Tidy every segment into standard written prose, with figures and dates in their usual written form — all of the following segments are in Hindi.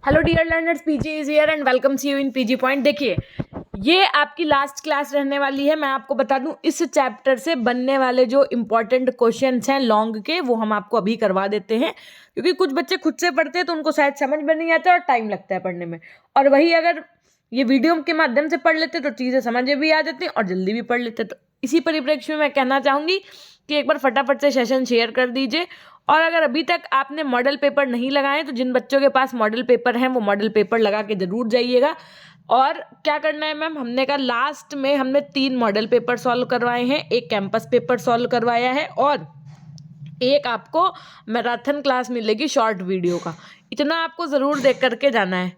Hello dear learners, PG is here and welcome you in PG point. देखिए, ये आपकी लास्ट क्लास रहने वाली है। मैं आपको बता दूं, इस चैप्टर से बनने वाले जो इम्पोर्टेंट क्वेश्चंस हैं लॉन्ग के, वो हम आपको अभी करवा देते हैं, क्योंकि कुछ बच्चे खुद से पढ़ते हैं तो उनको शायद समझ में नहीं आता और टाइम लगता है पढ़ने में। और वही अगर ये वीडियो के माध्यम से पढ़ लेते तो चीज़ें समझ में भी आ जाती हैं और जल्दी भी पढ़ लेते। तो इसी परिप्रेक्ष्य में मैं कहना चाहूँगी कि एक बार फटाफट से सेशन शेयर कर दीजिए। और अगर अभी तक आपने मॉडल पेपर नहीं लगाए तो जिन बच्चों के पास मॉडल पेपर हैं वो मॉडल पेपर लगा के ज़रूर जाइएगा। और क्या करना है मैम, हमने कहा लास्ट में हमने 3 मॉडल पेपर सॉल्व करवाए हैं, एक कैंपस पेपर सॉल्व करवाया है और एक आपको मैराथन क्लास मिलेगी शॉर्ट वीडियो का। इतना आपको ज़रूर देख करके जाना है।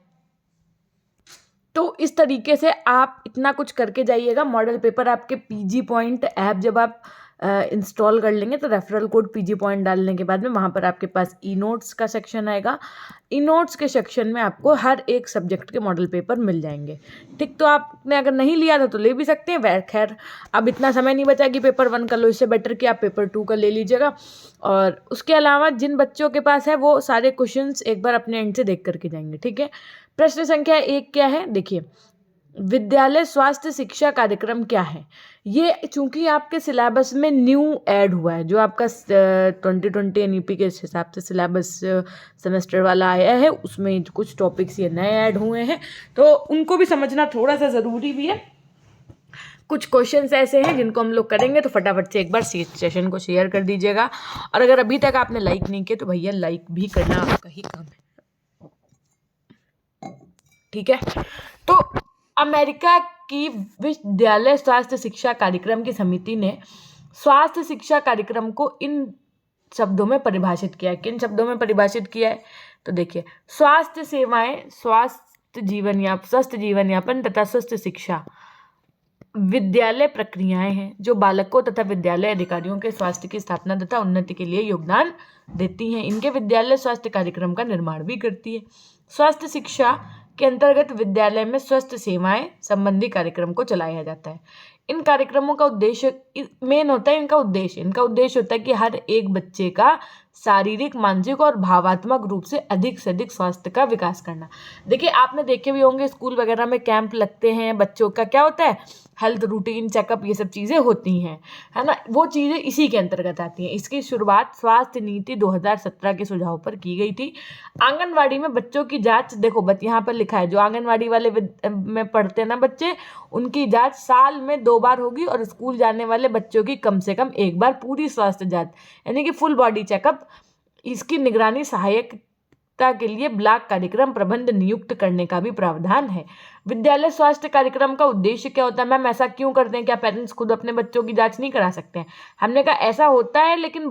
तो इस तरीके से आप इतना कुछ करके जाइएगा। मॉडल पेपर आपके पीजी पॉइंट ऐप जब आप इंस्टॉल कर लेंगे तो रेफरल कोड पीजी पॉइंट डालने के बाद में वहाँ पर आपके पास ई नोट्स का सेक्शन आएगा। ई नोट्स के सेक्शन में आपको हर एक सब्जेक्ट के मॉडल पेपर मिल जाएंगे। ठीक, तो आपने अगर नहीं लिया था तो ले भी सकते हैं। वह खैर अब इतना समय नहीं बचा कि पेपर 1 कर लो, इससे बेटर कि आप पेपर 2 का ले लीजिएगा। और उसके अलावा जिन बच्चों के पास है वो सारे क्वेश्चंस एक बार अपने एंड से देख करके जाएंगे। ठीक है, प्रश्न संख्या 1 क्या है, देखिए, विद्यालय स्वास्थ्य शिक्षा कार्यक्रम क्या है। ये चूंकि आपके सिलेबस में न्यू ऐड हुआ है, जो आपका 2020 एनईपी के हिसाब से सिलेबस सेमेस्टर वाला आया है, उसमें कुछ टॉपिक्स ये नए ऐड हुए हैं, तो उनको भी समझना थोड़ा सा ज़रूरी भी है। कुछ क्वेश्चंस ऐसे हैं जिनको हम लोग करेंगे, तो फटाफट से एक बार सेशन को शेयर कर दीजिएगा। और अगर अभी तक आपने लाइक नहीं किया तो भैया लाइक भी करना आपका ही काम है। ठीक है, तो अमेरिका की विद्यालय स्वास्थ्य शिक्षा कार्यक्रम की समिति ने स्वास्थ्य शिक्षा कार्यक्रम को इन शब्दों में परिभाषित किया है। किन शब्दों में परिभाषित किया है, तो देखिए, स्वास्थ्य सेवाएं, स्वस्थ जीवन यापन तथा स्वस्थ शिक्षा विद्यालय प्रक्रियाएं हैं जो बालकों तथा विद्यालय अधिकारियों के स्वास्थ्य की स्थापना तथा उन्नति के लिए योगदान देती हैं। इनके विद्यालय स्वास्थ्य कार्यक्रम का निर्माण भी करती है। स्वास्थ्य शिक्षा के अंतर्गत विद्यालय में स्वास्थ्य सेवाएं संबंधी कार्यक्रम को चलाया जाता है। इन कार्यक्रमों का उद्देश्य मेन होता है, इनका उद्देश्य होता है कि हर एक बच्चे का शारीरिक, मानसिक और भावात्मक रूप से अधिक स्वास्थ्य का विकास करना। देखिए, आपने देखे भी होंगे स्कूल वगैरह में कैंप लगते हैं, बच्चों का क्या होता है, हेल्थ रूटीन चेकअप, ये सब चीज़ें होती हैं, है ना। वो चीज़ें इसी के अंतर्गत आती हैं। इसकी शुरुआत स्वास्थ्य नीति 2017 के सुझाव पर की गई थी। आंगनवाड़ी में बच्चों की जांच, देखो यहाँ पर लिखा है, जो आंगनवाड़ी वाले में पढ़ते हैं ना बच्चे, उनकी जांच साल में 2 बार होगी और स्कूल जाने वाले बच्चों की कम से कम 1 बार पूरी स्वास्थ्य जांच, यानी कि फुल बॉडी चेकअप। इसकी निगरानी सहायकता के लिए ब्लॉक कार्यक्रम प्रबंध नियुक्त करने का भी प्रावधान है। विद्यालय स्वास्थ्य कार्यक्रम का उद्देश्य क्या होता है मैम, ऐसा क्यों करते हैं, क्या पेरेंट्स खुद अपने बच्चों की जांच नहीं करा सकते हैं? हमने कहा ऐसा होता है, लेकिन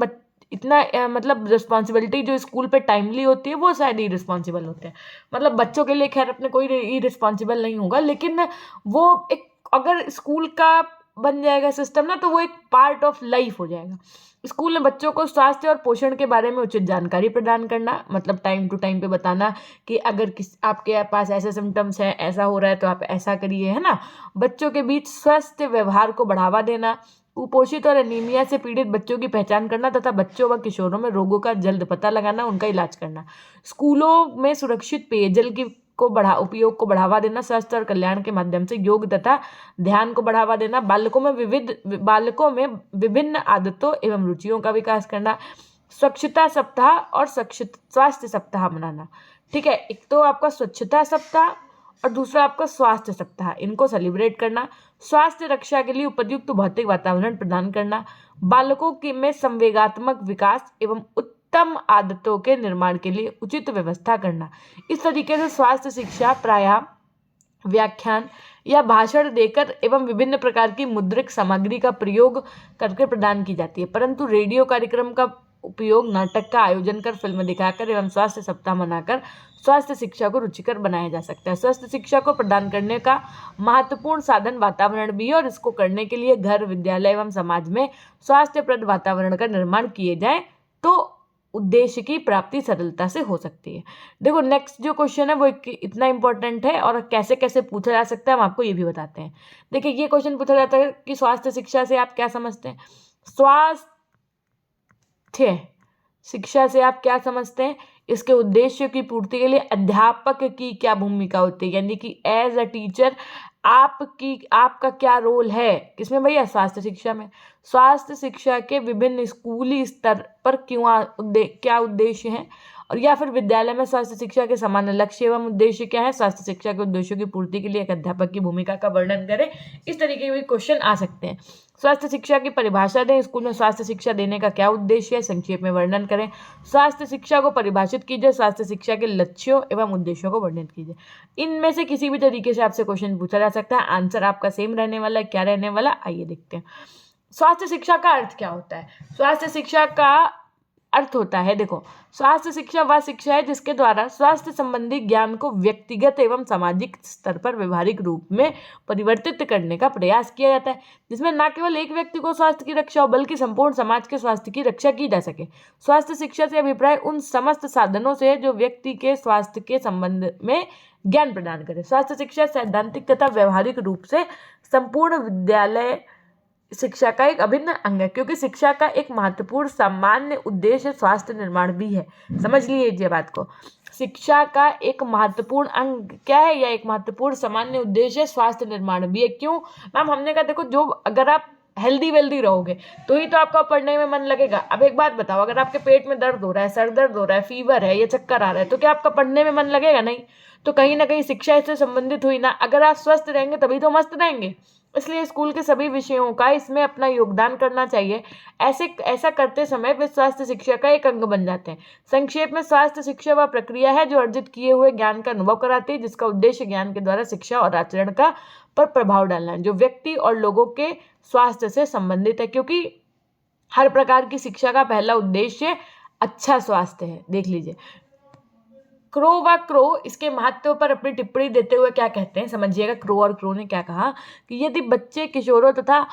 इतना मतलब रिस्पॉन्सिबिलिटी जो स्कूल पे टाइमली होती है वो शायद ही रिस्पॉन्सिबल होते हैं। मतलब बच्चों के लिए खैर अपने कोई इरिस्पॉन्सिबल नहीं होगा, लेकिन वो एक अगर स्कूल का बन जाएगा सिस्टम ना, तो वो एक पार्ट ऑफ लाइफ हो जाएगा। स्कूल में बच्चों को स्वास्थ्य और पोषण के बारे में उचित जानकारी प्रदान करना, मतलब टाइम टू टाइम पे बताना कि अगर आपके पास ऐसे सिम्टम्स हैं, ऐसा हो रहा है तो आप ऐसा करिए, है ना। बच्चों के बीच स्वस्थ व्यवहार को बढ़ावा देना, कुपोषित और एनीमिया से पीड़ित बच्चों की पहचान करना तथा बच्चों व किशोरों में रोगों का जल्द पता लगाना, उनका इलाज करना। स्कूलों में सुरक्षित पेयजल की उपयोग को बढ़ावा देना, स्वास्थ्य और कल्याण के माध्यम से योग तथा ध्यान को बढ़ावा देना, बालकों में विभिन्न आदतों एवं रुचियों का विकास करना, स्वच्छता सप्ताह और स्वास्थ्य सप्ताह मनाना। ठीक है, एक तो आपका स्वच्छता सप्ताह और दूसरा आपका स्वास्थ्य सप्ताह, इनको सेलिब्रेट करना। स्वास्थ्य रक्षा के लिए उपयुक्त भौतिक वातावरण प्रदान करना, बालकों में संवेगात्मक विकास एवं उत्तम आदतों के निर्माण के लिए उचित व्यवस्था करना। इस तरीके से स्वास्थ्य शिक्षा प्रायः व्याख्यान या भाषण देकर एवं विभिन्न प्रकार की मुद्रित सामग्री का प्रयोग करके प्रदान की जाती है, परंतु रेडियो कार्यक्रम का उपयोग नाटक का आयोजन कर, फिल्म दिखाकर एवं स्वास्थ्य सप्ताह मनाकर स्वास्थ्य शिक्षा को रुचिकर बनाया जा सकता है। स्वास्थ्य शिक्षा को प्रदान करने का महत्वपूर्ण साधन वातावरण भी है और इसको करने के लिए घर, विद्यालय एवं समाज में स्वास्थ्यप्रद वातावरण का निर्माण किए जाए तो उद्देश्य की प्राप्ति सरलता से हो सकती है। देखो, नेक्स्ट जो क्वेश्चन है वो इतना इंपॉर्टेंट है और कैसे कैसे पूछा जा सकता है हम आपको ये भी बताते हैं। देखिए, ये क्वेश्चन पूछा जाता है कि स्वास्थ्य शिक्षा से आप क्या समझते हैं। स्वास्थ्य शिक्षा से आप क्या समझते हैं, इसके उद्देश्य की पूर्ति के लिए अध्यापक की क्या भूमिका होती है, यानी कि एज अ टीचर आपका क्या रोल है किसमें भैया, स्वास्थ्य शिक्षा में। स्वास्थ्य शिक्षा के विभिन्न स्कूली स्तर पर क्या उद्देश्य हैं, और या फिर विद्यालय में स्वास्थ्य शिक्षा के सामान्य लक्ष्य एवं उद्देश्य क्या है, स्वास्थ्य शिक्षा के उद्देश्यों की पूर्ति के लिए एक अध्यापक की भूमिका का वर्णन करें। इस तरीके के भी क्वेश्चन आ सकते हैं। स्वास्थ्य शिक्षा की परिभाषा दें, स्कूल में स्वास्थ्य शिक्षा देने का क्या उद्देश्य है, संक्षेप में वर्णन करें। स्वास्थ्य शिक्षा को परिभाषित कीजिए, स्वास्थ्य शिक्षा के लक्ष्यों एवं उद्देश्यों को वर्णित कीजिए। इनमें से किसी भी तरीके से आपसे क्वेश्चन पूछा जा सकता है। आंसर आपका सेम रहने वाला है, क्या रहने वाला, आइए देखते हैं। स्वास्थ्य शिक्षा का अर्थ क्या होता है। स्वास्थ्य शिक्षा का अर्थ होता है, देखो, स्वास्थ्य शिक्षा वह शिक्षा है जिसके द्वारा स्वास्थ्य संबंधी ज्ञान को व्यक्तिगत एवं सामाजिक स्तर पर व्यवहारिक रूप में परिवर्तित करने का प्रयास किया जाता है, जिसमें न केवल एक व्यक्ति को स्वास्थ्य की रक्षा हो बल्कि संपूर्ण समाज के स्वास्थ्य की रक्षा की जा सके। स्वास्थ्य शिक्षा से अभिप्राय उन समस्त साधनों से है जो व्यक्ति के स्वास्थ्य के संबंध में ज्ञान प्रदान करे। स्वास्थ्य शिक्षा सैद्धांतिक तथा व्यवहारिक रूप से संपूर्ण विद्यालय शिक्षा का एक अभिन्न अंग है, क्योंकि शिक्षा का एक महत्वपूर्ण सामान्य उद्देश्य स्वास्थ्य निर्माण भी है। समझ लीजिए बात को, शिक्षा का एक महत्वपूर्ण अंग क्या है, या एक महत्वपूर्ण सामान्य उद्देश्य स्वास्थ्य निर्माण भी है। क्यों मैम, हमने कहा देखो, जो अगर आप हेल्दी वेल्दी रहोगे तो ही तो आपका पढ़ने में मन लगेगा। अब एक बात बताओ, अगर आपके पेट में दर्द हो रहा है, सर दर्द हो रहा है, फीवर है या चक्कर आ रहा है, तो क्या आपका पढ़ने में मन लगेगा? नहीं। तो कहीं ना कहीं शिक्षा इससे संबंधित हुई ना। अगर आप स्वस्थ रहेंगे तभी तो मस्त रहेंगे। इसलिए स्कूल के सभी विषयों का इसमें अपना योगदान करना चाहिए। ऐसा करते समय वे स्वास्थ्य शिक्षा का एक अंग बन जाते हैं। संक्षेप में, स्वास्थ्य शिक्षा वह प्रक्रिया है जो अर्जित किए हुए ज्ञान का अनुभव कराती है, जिसका उद्देश्य ज्ञान के द्वारा शिक्षा और आचरण का पर प्रभाव डालना है, जो व्यक्ति और लोगों के स्वास्थ्य से संबंधित है। क्योंकि हर प्रकार की शिक्षा का पहला उद्देश्य अच्छा स्वास्थ्य है। देख लीजिए, क्रो इसके महत्व पर अपनी टिप्पणी देते हुए क्या कहते हैं, समझिएगा। क्रो और क्रो ने क्या कहा कि यदि बच्चे, किशोरों तथा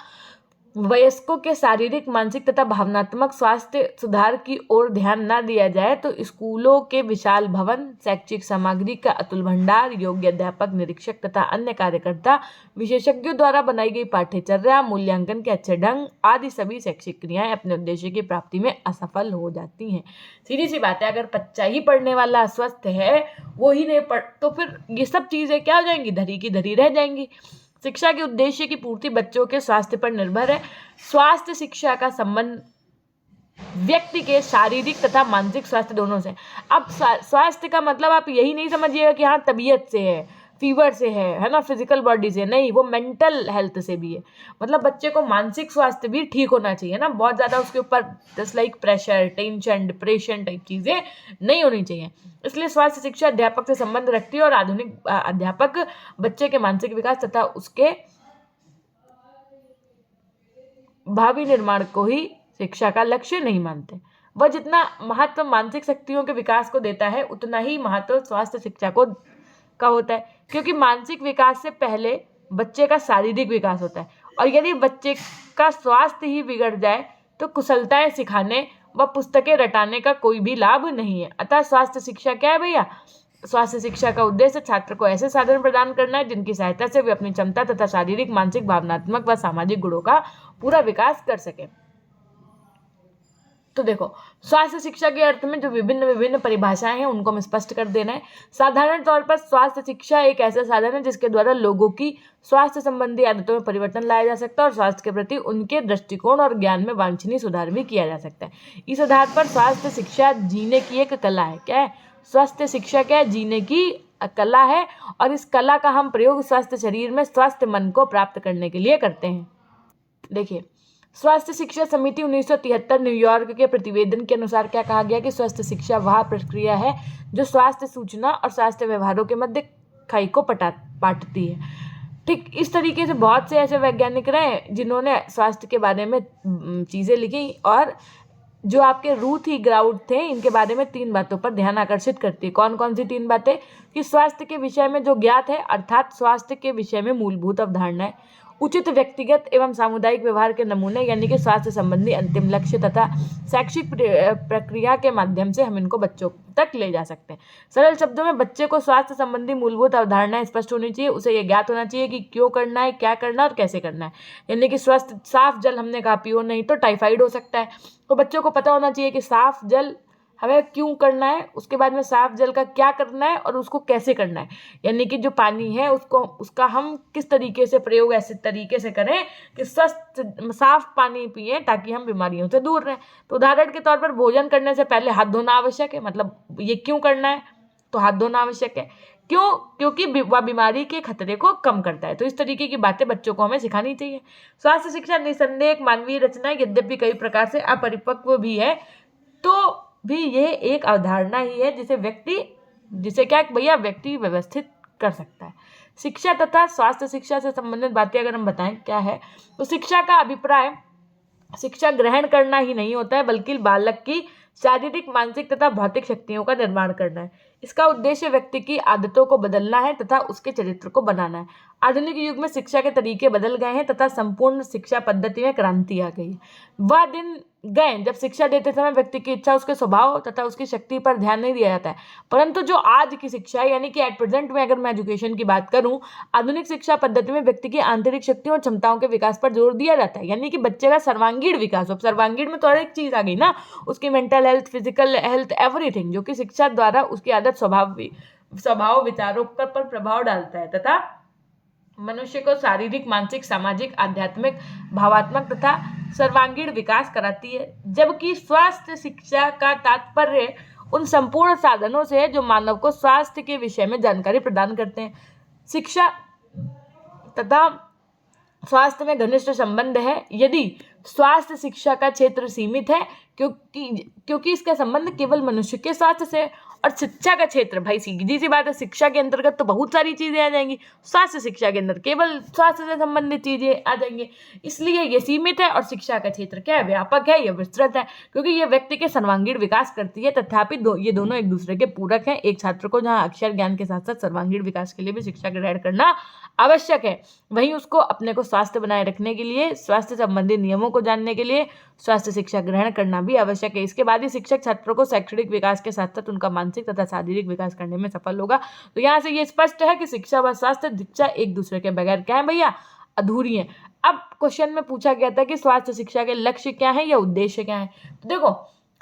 वयस्कों के शारीरिक, मानसिक तथा भावनात्मक स्वास्थ्य सुधार की ओर ध्यान न दिया जाए तो स्कूलों के विशाल भवन, शैक्षिक सामग्री का अतुल भंडार, योग्य अध्यापक, निरीक्षक तथा अन्य कार्यकर्ता, विशेषज्ञों द्वारा बनाई गई पाठ्यचर्या, मूल्यांकन के अच्छे ढंग आदि सभी शैक्षिक क्रियाएं अपने उद्देश्य की प्राप्ति में असफल हो जाती हैं। सीधी सी बात है, अगर बच्चा ही पढ़ने वाला अस्वस्थ है, वो ही नहीं पढ़, तो फिर ये सब चीजें क्या हो जाएंगी, धरी की धरी रह जाएंगी। शिक्षा के उद्देश्य की पूर्ति बच्चों के स्वास्थ्य पर निर्भर है। स्वास्थ्य शिक्षा का संबंध व्यक्ति के शारीरिक तथा मानसिक स्वास्थ्य दोनों से। अब स्वास्थ्य का मतलब आप यही नहीं समझिएगा कि हाँ तबीयत से है, फीवर से है ना, फिजिकल बॉडी से नहीं, वो मेंटल हेल्थ से भी है। मतलब बच्चे को मानसिक स्वास्थ्य भी ठीक होना चाहिए ना, बहुत ज़्यादा उसके ऊपर just like pressure, tension, depression type चीज़ें नहीं होनी चाहिए। इसलिए स्वास्थ्य शिक्षा अध्यापक से संबंध रखती है और आधुनिक अध्यापक बच्चे के मानसिक विकास तथा उसके भावी निर्माण को ही शिक्षा का लक्ष्य नहीं मानते। वह जितना महत्व मानसिक शक्तियों के विकास को देता है, उतना ही महत्व स्वास्थ्य शिक्षा का होता है, क्योंकि मानसिक विकास से पहले बच्चे का शारीरिक विकास होता है। और यदि बच्चे का स्वास्थ्य ही बिगड़ जाए तो कुशलताएं सिखाने व पुस्तकें रटाने का कोई भी लाभ नहीं है। अतः स्वास्थ्य शिक्षा क्या है भैया? स्वास्थ्य शिक्षा का उद्देश्य छात्र को ऐसे साधन प्रदान करना है जिनकी सहायता से वे अपनी क्षमता तथा शारीरिक, मानसिक, भावनात्मक व सामाजिक गुणों का पूरा विकास कर सके। तो देखो, स्वास्थ्य शिक्षा के अर्थ में जो विभिन्न परिभाषाएं हैं उनको हम स्पष्ट कर देना है। साधारण तौर पर स्वास्थ्य शिक्षा एक ऐसा साधन है जिसके द्वारा लोगों की स्वास्थ्य संबंधी आदतों में परिवर्तन लाया जा सकता है और स्वास्थ्य के प्रति उनके दृष्टिकोण और ज्ञान में वांछनीय सुधार भी किया जा सकता है। इस आधार पर स्वास्थ्य शिक्षा जीने की एक कला है। क्या है स्वास्थ्य शिक्षा? क्या है? जीने की कला है। और इस कला का हम प्रयोग स्वास्थ्य शरीर में स्वास्थ्य मन को प्राप्त करने के लिए करते हैं। देखिए, स्वास्थ्य शिक्षा समिति 1973 न्यूयॉर्क के प्रतिवेदन के अनुसार क्या कहा गया कि स्वास्थ्य शिक्षा वह प्रक्रिया है जो स्वास्थ्य सूचना और स्वास्थ्य व्यवहारों के मध्य खाई को पाटती है। ठीक इस तरीके से बहुत से ऐसे वैज्ञानिक रहे जिन्होंने स्वास्थ्य के बारे में चीज़ें लिखी, और जो आपके रूथ ही ग्राउड थे, इनके बारे में 3 बातों पर ध्यान आकर्षित करती है। कौन कौन सी 3 बातें? कि स्वास्थ्य के विषय में जो ज्ञात है, अर्थात स्वास्थ्य के विषय में मूलभूत अवधारणाएं, उचित व्यक्तिगत एवं सामुदायिक व्यवहार के नमूने यानी कि स्वास्थ्य संबंधी अंतिम लक्ष्य तथा शैक्षिक प्रक्रिया के माध्यम से हम इनको बच्चों तक ले जा सकते हैं। सरल शब्दों में, बच्चे को स्वास्थ्य संबंधी मूलभूत अवधारणाएं स्पष्ट होनी चाहिए। उसे ये ज्ञात होना चाहिए कि क्यों करना है, क्या करना है और कैसे करना है। यानी कि स्वस्थ साफ जल हमने कहा पियो, नहीं तो टाइफाइड हो सकता है। तो बच्चों को पता होना चाहिए कि साफ जल हमें क्यों करना है, उसके बाद में साफ जल का क्या करना है और उसको कैसे करना है, यानी कि जो पानी है उसका हम किस तरीके से प्रयोग ऐसे तरीके से करें कि स्वस्थ साफ पानी पिए ताकि हम बीमारियों से दूर रहें। तो उदाहरण के तौर पर भोजन करने से पहले हाथ धोना आवश्यक है। मतलब ये क्यों करना है, तो हाथ धोना आवश्यक है। क्यों? क्योंकि वह बीमारी के खतरे को कम करता है। तो इस तरीके की बातें बच्चों को हमें सिखानी चाहिए। स्वास्थ्य शिक्षा निसंदेह एक मानवीय रचना है, यद्यपि कई प्रकार से अपरिपक्व भी है, तो भी यह एक अवधारणा ही है जिसे क्या भैया व्यक्ति व्यवस्थित कर सकता है। शिक्षा तथा स्वास्थ्य शिक्षा से संबंधित बातें अगर हम बताएं क्या है, तो शिक्षा का अभिप्राय शिक्षा ग्रहण करना ही नहीं होता है, बल्कि बालक की शारीरिक, मानसिक तथा भौतिक शक्तियों का निर्माण करना है। इसका उद्देश्य व्यक्ति की आदतों को बदलना है तथा उसके चरित्र को बनाना है। आधुनिक युग में शिक्षा के तरीके बदल गए हैं तथा संपूर्ण शिक्षा पद्धति में क्रांति आ गई है। वह दिन गए जब शिक्षा देते समय व्यक्ति की इच्छा, उसके स्वभाव तथा उसकी शक्ति पर ध्यान नहीं दिया जाता है, परंतु जो आज की शिक्षा है, यानी कि एट प्रेजेंट में अगर मैं एजुकेशन की बात करूं, आधुनिक शिक्षा पद्धति में व्यक्ति की आंतरिक शक्तियों और क्षमताओं के विकास पर जोर दिया जाता है, यानी कि बच्चे का सर्वांगीण विकास हो। सर्वांगीण में तो हर एक चीज आ गई ना, उसकी mental health, physical health, everything, जो कि शिक्षा द्वारा उसकी आदत, स्वभाव विचारों पर प्रभाव डालता है तथा मनुष्य को शारीरिक, मानसिक, सामाजिक, आध्यात्मिक, भावात्मक तथा सर्वांगीण विकास कराती है। जबकि स्वास्थ्य शिक्षा का तात्पर्य उन संपूर्ण साधनों से है जो मानव को स्वास्थ्य के विषय में जानकारी प्रदान करते हैं। शिक्षा तथा स्वास्थ्य में घनिष्ठ संबंध है। यदि स्वास्थ्य शिक्षा का क्षेत्र सीमित है क्योंकि इसका संबंध केवल मनुष्य के स्वास्थ्य से, और शिक्षा का क्षेत्र, भाई सीधी सी बात है, शिक्षा के अंतर्गत तो बहुत सारी चीजें आ जाएंगी, स्वास्थ्य शिक्षा के अंदर केवल स्वास्थ्य से संबंधित चीजें आ जाएंगी। इसलिए ये सीमित है और शिक्षा का क्षेत्र क्या है, व्यापक है, यह विस्तृत है, क्योंकि यह व्यक्ति के सर्वांगीण विकास करती है। तथापि ये दोनों एक दूसरे के पूरक हैं। एक छात्र को जहाँ अक्षर ज्ञान के साथ साथ सर्वांगीण विकास के लिए भी शिक्षा ग्रहण करना आवश्यक है, वहीं उसको अपने को स्वास्थ्य बनाए रखने के लिए, स्वास्थ्य संबंधी नियमों को जानने के लिए स्वास्थ्य शिक्षा ग्रहण करना भी आवश्यक है। इसके बाद ही शिक्षक छात्रों को शैक्षणिक विकास के साथ साथ उनका मानसिक तथा शारीरिक विकास करने में सफल होगा। तो यहाँ से ये स्पष्ट है कि शिक्षा व स्वास्थ्य शिक्षा एक दूसरे के बगैर क्या है भैया, अधूरी है। अब क्वेश्चन में पूछा गया था कि स्वास्थ्य शिक्षा के लक्ष्य क्या है या उद्देश्य क्या है। तो देखो,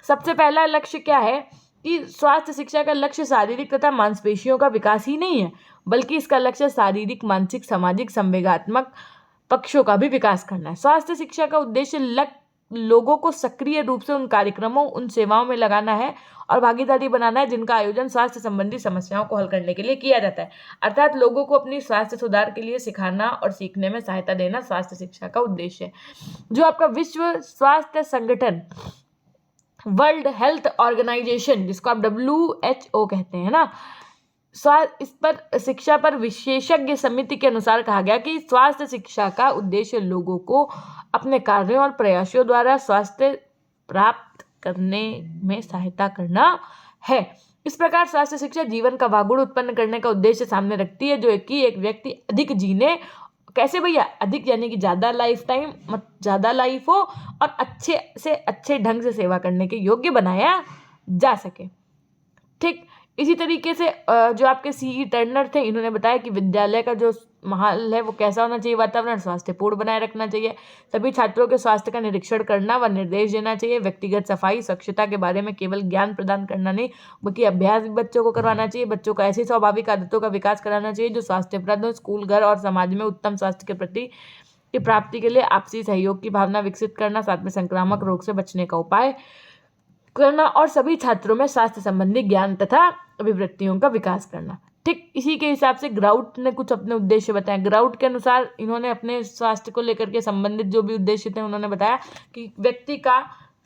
सबसे पहला लक्ष्य क्या है कि स्वास्थ्य शिक्षा का लक्ष्य शारीरिक तथा मांसपेशियों का विकास ही नहीं है, बल्कि इसका लक्ष्य शारीरिक, मानसिक, सामाजिक, संवेगात्मक पक्षों का भी विकास करना है। स्वास्थ्य शिक्षा का उद्देश्य लोगों को सक्रिय रूप से उन कार्यक्रमों, उन सेवाओं में लगाना है और भागीदारी बनाना है जिनका आयोजन स्वास्थ्य संबंधी समस्याओं को हल करने के लिए किया जाता है। अर्थात लोगों को अपनी स्वास्थ्य सुधार के लिए सिखाना और सीखने में सहायता देना स्वास्थ्य शिक्षा का उद्देश्य है। जो आपका विश्व स्वास्थ्य संगठन, वर्ल्ड हेल्थ ऑर्गेनाइजेशन, जिसको आप WHO कहते हैं ना, इस पर शिक्षा पर विशेषज्ञ समिति के अनुसार कहा गया कि स्वास्थ्य शिक्षा का उद्देश्य लोगों को अपने कार्यों और प्रयासों द्वारा स्वास्थ्य प्राप्त करने में सहायता करना है। इस प्रकार स्वास्थ्य शिक्षा जीवन का वागुड़ उत्पन्न करने का उद्देश्य सामने रखती है, जो कि एक व्यक्ति अधिक जीने, कैसे भैया, अधिक यानी कि ज़्यादा लाइफ टाइम, ज़्यादा लाइफ हो और अच्छे से अच्छे ढंग से सेवा करने के योग्य बनाया जा सके। ठीक इसी तरीके से जो आपके CE टर्नर थे, इन्होंने बताया कि विद्यालय का जो माहौल है वो कैसा होना चाहिए, वातावरण स्वास्थ्यपूर्ण बनाए रखना चाहिए, सभी छात्रों के स्वास्थ्य का निरीक्षण करना व निर्देश देना चाहिए, व्यक्तिगत सफाई, स्वच्छता के बारे में केवल ज्ञान प्रदान करना नहीं बल्कि अभ्यास भी बच्चों को करवाना चाहिए, बच्चों को ऐसी स्वाभाविक आदतों का विकास कराना चाहिए जो स्वास्थ्यप्रद हो, स्कूल, घर और समाज में उत्तम स्वास्थ्य के प्रति की प्राप्ति के लिए आपसी सहयोग की भावना विकसित करना, साथ में संक्रामक रोग से बचने का उपाय करना और सभी छात्रों में स्वास्थ्य संबंधी ज्ञान तथा अभिवृत्तियों का विकास करना। ठीक इसी के हिसाब से ग्राउट ने कुछ अपने उद्देश्य बताए। ग्राउट के अनुसार इन्होंने अपने स्वास्थ्य को लेकर के संबंधित जो भी उद्देश्य थे, उन्होंने बताया कि व्यक्ति का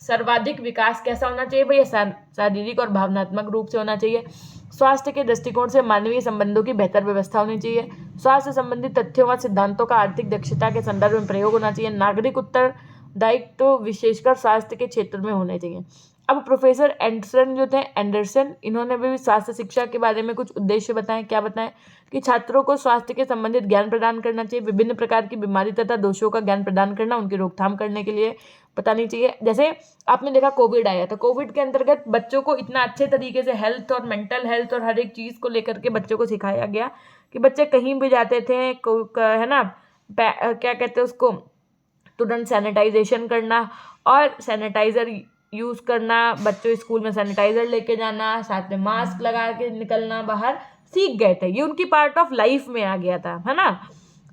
सर्वाधिक विकास कैसा होना चाहिए भैया, शारीरिक और भावनात्मक रूप से होना चाहिए। स्वास्थ्य के दृष्टिकोण से मानवीय संबंधों की बेहतर व्यवस्था होनी चाहिए। स्वास्थ्य संबंधी तथ्यों व सिद्धांतों का आर्थिक दक्षता के संदर्भ में प्रयोग होना चाहिए। नागरिक उत्तरदायित्व तो विशेषकर स्वास्थ्य के क्षेत्र में होने चाहिए। अब प्रोफेसर एंडरसन इन्होंने भी स्वास्थ्य शिक्षा के बारे में कुछ उद्देश्य बताएं। क्या बताएं कि छात्रों को स्वास्थ्य के संबंधित ज्ञान प्रदान करना चाहिए, विभिन्न प्रकार की बीमारी तथा दोषों का ज्ञान प्रदान करना, उनकी रोकथाम करने के लिए बतानी चाहिए। जैसे आपने देखा कोविड आया था, कोविड के अंतर्गत बच्चों को इतना अच्छे तरीके से हेल्थ और मेंटल हेल्थ और हर एक चीज़ को लेकर के बच्चों को सिखाया गया कि बच्चे कहीं भी जाते थे, है ना, क्या कहते हैं उसको, तुरंत सैनिटाइजेशन करना और सैनिटाइज़र यूज़ करना, बच्चों स्कूल में सैनिटाइजर लेके जाना, साथ में मास्क लगा के निकलना बाहर सीख गए थे। ये उनकी पार्ट ऑफ लाइफ में आ गया था, है ना।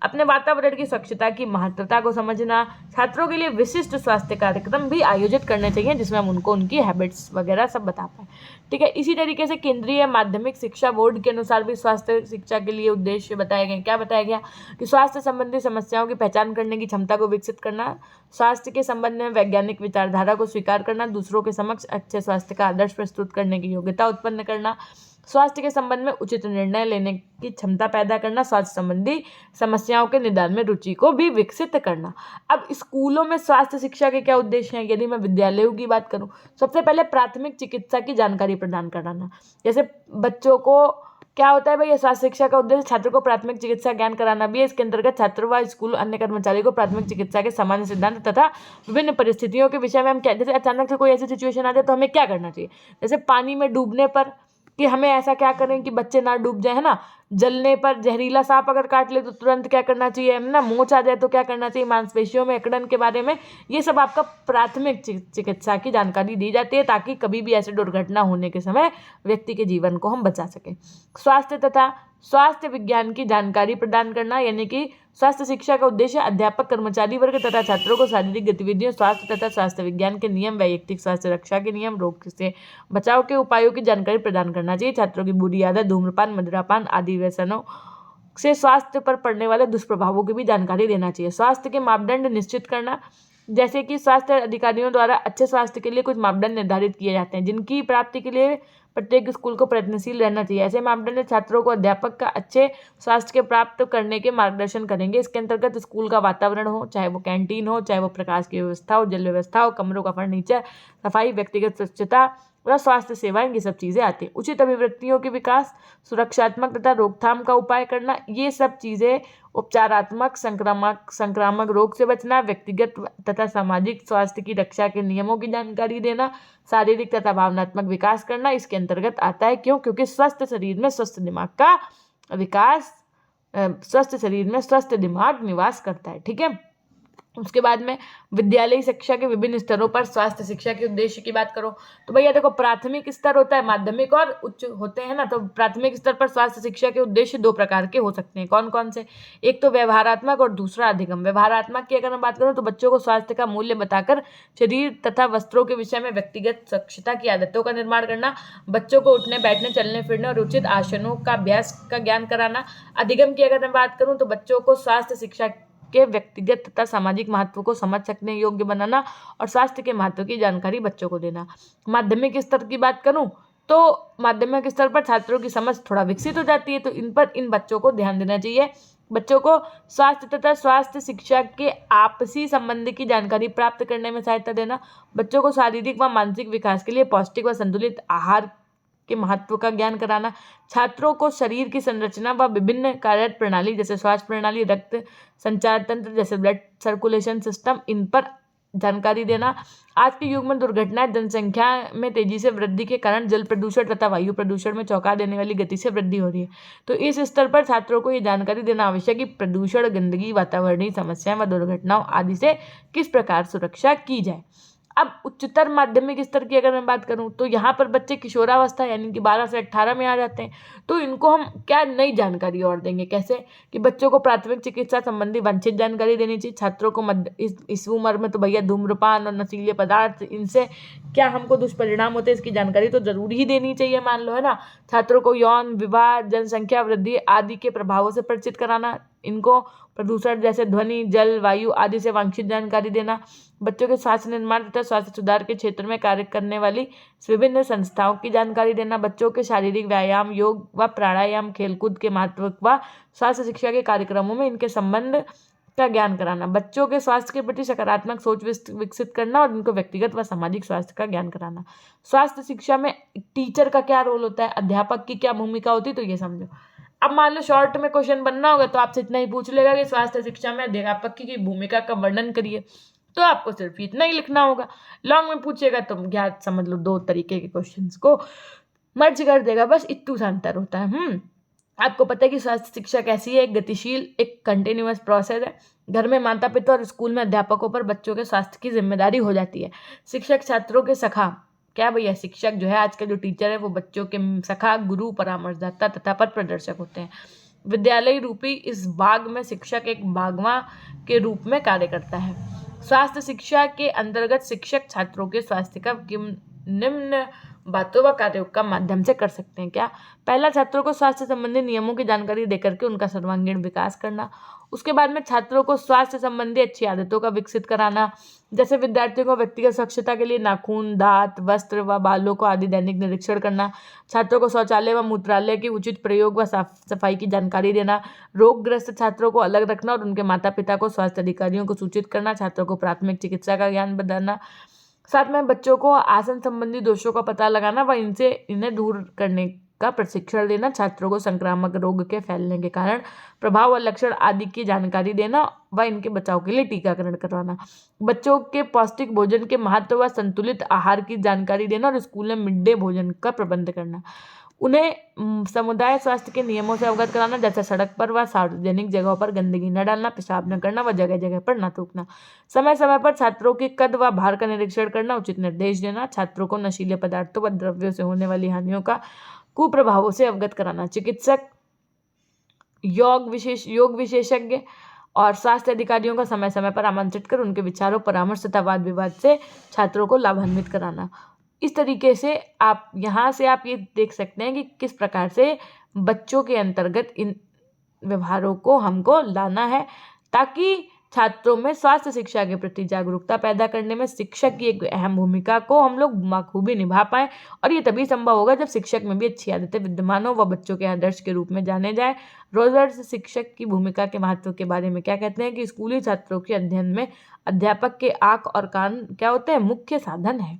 अपने वातावरण की स्वच्छता की महत्वता को समझना, छात्रों के लिए विशिष्ट स्वास्थ्य कार्यक्रम भी आयोजित करने चाहिए जिसमें हम उनको उनकी हैबिट्स वगैरह सब बता पाए। ठीक है, इसी तरीके से केंद्रीय माध्यमिक शिक्षा बोर्ड के अनुसार भी स्वास्थ्य शिक्षा के लिए उद्देश्य बताए गए। क्या बताया गया कि स्वास्थ्य संबंधी समस्याओं की पहचान करने की क्षमता को विकसित करना, स्वास्थ्य के संबंध में वैज्ञानिक विचारधारा को स्वीकार करना, दूसरों के समक्ष अच्छे स्वास्थ्य का आदर्श प्रस्तुत करने की योग्यता उत्पन्न करना, स्वास्थ्य के संबंध में उचित निर्णय लेने की क्षमता पैदा करना, स्वास्थ्य संबंधी समस्याओं के निदान में रुचि को भी विकसित करना। अब स्कूलों में स्वास्थ्य शिक्षा के क्या उद्देश्य हैं? यदि मैं विद्यालयों की बात करूं, सबसे पहले प्राथमिक चिकित्सा की जानकारी प्रदान कराना। जैसे बच्चों को क्या होता है भाई, ये स्वास्थ्य शिक्षा का उद्देश्य छात्रों को प्राथमिक चिकित्सा ज्ञान कराना भी है। इसके अंतर्गत छात्र व स्कूल अन्य कर्मचारी को प्राथमिक चिकित्सा के सामान्य सिद्धांत तथा विभिन्न परिस्थितियों के विषय में हम क्या, जैसे अचानक से कोई ऐसी सिचुएशन आ जाए तो हमें क्या करना चाहिए, जैसे पानी में डूबने पर कि हमें ऐसा क्या करें कि बच्चे ना डूब जाए, है ना। जलने पर, जहरीला सांप अगर काट ले तो तुरंत क्या करना चाहिए, है ना। मोच आ जाए तो क्या करना चाहिए, मांसपेशियों में अकड़न के बारे में, ये सब आपका प्राथमिक चिकित्सा की जानकारी दी जाती है ताकि कभी भी ऐसे दुर्घटना होने के समय व्यक्ति के जीवन को हम बचा सकें। स्वास्थ्य तथा स्वास्थ्य विज्ञान की जानकारी प्रदान करना, यानी कि स्वास्थ्य शिक्षा का उद्देश्य अध्यापक, कर्मचारी वर्ग तथा छात्रों को शारीरिक गतिविधियों, स्वास्थ्य तथा स्वास्थ्य विज्ञान के नियम, वैयक्तिक स्वास्थ्य रक्षा के नियम, रोग से बचाव के उपायों की जानकारी प्रदान करना चाहिए। छात्रों की बुरी आदत, धूम्रपान, मदिरापान आदि व्यसनों से स्वास्थ्य पर पड़ने वाले दुष्प्रभावों की भी जानकारी देना चाहिए। स्वास्थ्य के मापदंड निश्चित करना, जैसे कि स्वास्थ्य अधिकारियों द्वारा अच्छे स्वास्थ्य के लिए कुछ मापदंड निर्धारित किए जाते हैं जिनकी प्राप्ति के लिए प्रत्येक स्कूल को प्रयत्नशील रहना चाहिए। ऐसे मापदंड छात्रों को अध्यापक का अच्छे स्वास्थ्य के प्राप्त करने के मार्गदर्शन करेंगे। इसके अंतर्गत स्कूल का वातावरण हो, चाहे वो कैंटीन हो, चाहे वो प्रकाश की व्यवस्था हो, जल व्यवस्था हो, कमरों का फर्नीचर, सफाई, व्यक्तिगत स्वच्छता व स्वास्थ्य सेवाएं, ये सब चीज़ें आती हैं। उचित अभिवृत्तियों के विकास, सुरक्षात्मक तथा रोकथाम का उपाय करना, ये सब चीज़ें, उपचारात्मक, संक्रामक रोग से बचना, व्यक्तिगत तथा सामाजिक स्वास्थ्य की रक्षा के नियमों की जानकारी देना, शारीरिक तथा भावनात्मक विकास करना इसके अंतर्गत आता है। क्यों? क्योंकि स्वस्थ शरीर में स्वस्थ दिमाग का विकास, स्वस्थ शरीर में स्वस्थ दिमाग निवास करता है। ठीक है, उसके बाद में विद्यालयी शिक्षा के विभिन्न स्तरों पर स्वास्थ्य शिक्षा के उद्देश्य की बात करो तो भैया देखो, प्राथमिक स्तर होता है, माध्यमिक और उच्च होते हैं ना। तो प्राथमिक स्तर पर स्वास्थ्य शिक्षा के उद्देश्य दो प्रकार के हो सकते हैं। कौन कौन से? एक तो व्यवहारात्मक और दूसरा अधिगम। व्यवहारात्मक की अगर मैं बात करूँ तो बच्चों को स्वास्थ्य का मूल्य बताकर शरीर तथा वस्त्रों के विषय में व्यक्तिगत स्वच्छता की आदतों का निर्माण करना, बच्चों को उठने, बैठने, चलने फिरने और उचित आसनों का अभ्यास का ज्ञान कराना। अधिगम की अगर मैं बात करूँ तो बच्चों को स्वास्थ्य शिक्षा के व्यक्तिगत तथा सामाजिक महत्व को समझ सकने योग्य बनाना और स्वास्थ्य के महत्व की जानकारी बच्चों को देना। माध्यमिक स्तर की बात करूं तो माध्यमिक स्तर पर छात्रों की समझ थोड़ा विकसित हो जाती है, तो इन बच्चों को ध्यान देना चाहिए। बच्चों को स्वास्थ्य तथा स्वास्थ्य शिक्षा के आपसी संबंध की जानकारी प्राप्त करने में सहायता देना। बच्चों को शारीरिक व मानसिक विकास के लिए पौष्टिक व संतुलित आहार के महत्व का ज्ञान कराना। छात्रों को शरीर की संरचना व विभिन्न कार्य प्रणाली जैसे श्वास प्रणाली, रक्त संचार तंत्र जैसे ब्लड सर्कुलेशन सिस्टम, इन पर जानकारी देना। आज के युग में दुर्घटनाएं, जनसंख्या में तेजी से वृद्धि के कारण जल प्रदूषण तथा वायु प्रदूषण में चौंका देने वाली गति से वृद्धि हो रही है। तो इस स्तर पर छात्रों को ये जानकारी देना आवश्यक कि प्रदूषण, गंदगी, वातावरणीय समस्याएं व दुर्घटनाओं आदि से किस प्रकार सुरक्षा की जाए। अब उच्चतर माध्यमिक स्तर की अगर मैं बात करूं तो यहाँ पर बच्चे किशोरावस्था यानी कि 12 से 18 में आ जाते हैं। तो इनको हम क्या नई जानकारी और देंगे, कैसे कि बच्चों को प्राथमिक चिकित्सा संबंधी वांछित जानकारी देनी चाहिए। छात्रों को इस उम्र में तो भैया धूम्रपान और नशीले पदार्थ, इनसे क्या हमको दुष्परिणाम होते हैं इसकी जानकारी तो जरूर ही देनी चाहिए, मान लो, है ना। छात्रों को यौन विवाह, जनसंख्या वृद्धि आदि के प्रभावों से परिचित कराना। इनको प्रदूषण जैसे ध्वनि, जल, वायु आदि से वांछित जानकारी देना। बच्चों के स्वास्थ्य निर्माण तथा स्वास्थ्य सुधार के क्षेत्र में कार्य करने वाली विभिन्न संस्थाओं की जानकारी देना। बच्चों के शारीरिक व्यायाम, योग व प्राणायाम, खेलकूद के महत्व व स्वास्थ्य शिक्षा के कार्यक्रमों में इनके संबंध का ज्ञान कराना। बच्चों के स्वास्थ्य के प्रति सकारात्मक सोच विकसित करना और इनको व्यक्तिगत व सामाजिक स्वास्थ्य का ज्ञान कराना। स्वास्थ्य शिक्षा में टीचर का क्या रोल होता है, अध्यापक की क्या भूमिका होती है, तो ये समझो। अब मान लो शॉर्ट में क्वेश्चन बनना होगा तो आपसे इतना ही पूछ लेगा कि स्वास्थ्य शिक्षा में अध्यापक की भूमिका का वर्णन करिए, तो आपको सिर्फ इतना ही लिखना होगा। लॉन्ग में पूछेगा तो क्या समझ लो, दो तरीके के क्वेश्चंस को मर्ज कर देगा, बस इतना सा अंतर होता है। आपको पता है कि स्वास्थ्य शिक्षा कैसी है, एक गतिशील, एक कंटिन्यूअस प्रोसेस है। घर में माता पिता और स्कूल में अध्यापकों पर बच्चों के स्वास्थ्य की जिम्मेदारी हो जाती है। शिक्षक छात्रों के सखा, क्या भैया, शिक्षक जो है आज के जो टीचर है वो बच्चों के सखा, गुरु, परामर्शदाता तथा पथ प्रदर्शक होते हैं। विद्यालय रूपी इस बाग में शिक्षक एक बागवां के रूप में कार्य करता है। स्वास्थ्य शिक्षा के अंतर्गत शिक्षक छात्रों के स्वास्थ्य का निम्न बातों व कार्यों का माध्यम से कर सकते हैं। क्या? पहला, छात्रों को स्वास्थ्य संबंधी नियमों की जानकारी देकर के उनका सर्वांगीण विकास करना। उसके बाद में छात्रों को स्वास्थ्य संबंधी अच्छी आदतों का विकसित कराना, जैसे विद्यार्थियों को व्यक्तिगत स्वच्छता के लिए नाखून, दांत, वस्त्र व बालों को आदि दैनिक निरीक्षण करना। छात्रों को शौचालय व मूत्रालय के उचित प्रयोग व साफ सफाई की जानकारी देना। रोगग्रस्त छात्रों को अलग रखना और उनके माता पिता को स्वास्थ्य अधिकारियों को सूचित करना। छात्रों को प्राथमिक चिकित्सा का ज्ञान बताना। साथ में बच्चों को आसन संबंधी दोषों का पता लगाना व इन्हें दूर करने का प्रशिक्षण देना। छात्रों को संक्रामक रोग के फैलने के कारण, प्रभाव और लक्षण आदि की जानकारी देना व इनके बचाव के लिए टीकाकरण करवाना। बच्चों के पौष्टिक भोजन के महत्व व संतुलित आहार की जानकारी देना और स्कूल में मिड डे भोजन का प्रबंध करना। उन्हें समुदाय स्वास्थ्य के नियमों से अवगत कराना, जैसे सड़क पर व सार्वजनिक जगहों पर गंदगी न डालना, पेशाब न करना व जगह जगह पर न थूकना। समय समय पर छात्रों के कद व भार का निरीक्षण करना, उचित निर्देश देना। छात्रों को नशीले पदार्थों व द्रव्यों से होने वाली हानियों का कुप्रभावों से अवगत कराना। चिकित्सक, योग विशेषज्ञ और स्वास्थ्य अधिकारियों का समय समय पर आमंत्रित कर उनके विचारों, परामर्श तथा वाद विवाद से छात्रों को लाभान्वित कराना। इस तरीके से आप यहाँ से आप ये देख सकते हैं कि किस प्रकार से बच्चों के अंतर्गत इन व्यवहारों को हमको लाना है, ताकि छात्रों में स्वास्थ्य शिक्षा के प्रति जागरूकता पैदा करने में शिक्षक की एक अहम भूमिका को हम लोग बखूबी निभा पाएं। और ये तभी संभव होगा जब शिक्षक में भी अच्छी आदतें विद्यमान हो व बच्चों के आदर्श के रूप में जाने जाए। रॉजर्स शिक्षक की भूमिका के महत्व के बारे में क्या कहते हैं कि स्कूली छात्रों के अध्ययन में अध्यापक के आंख और कान क्या होते हैं, मुख्य साधन है।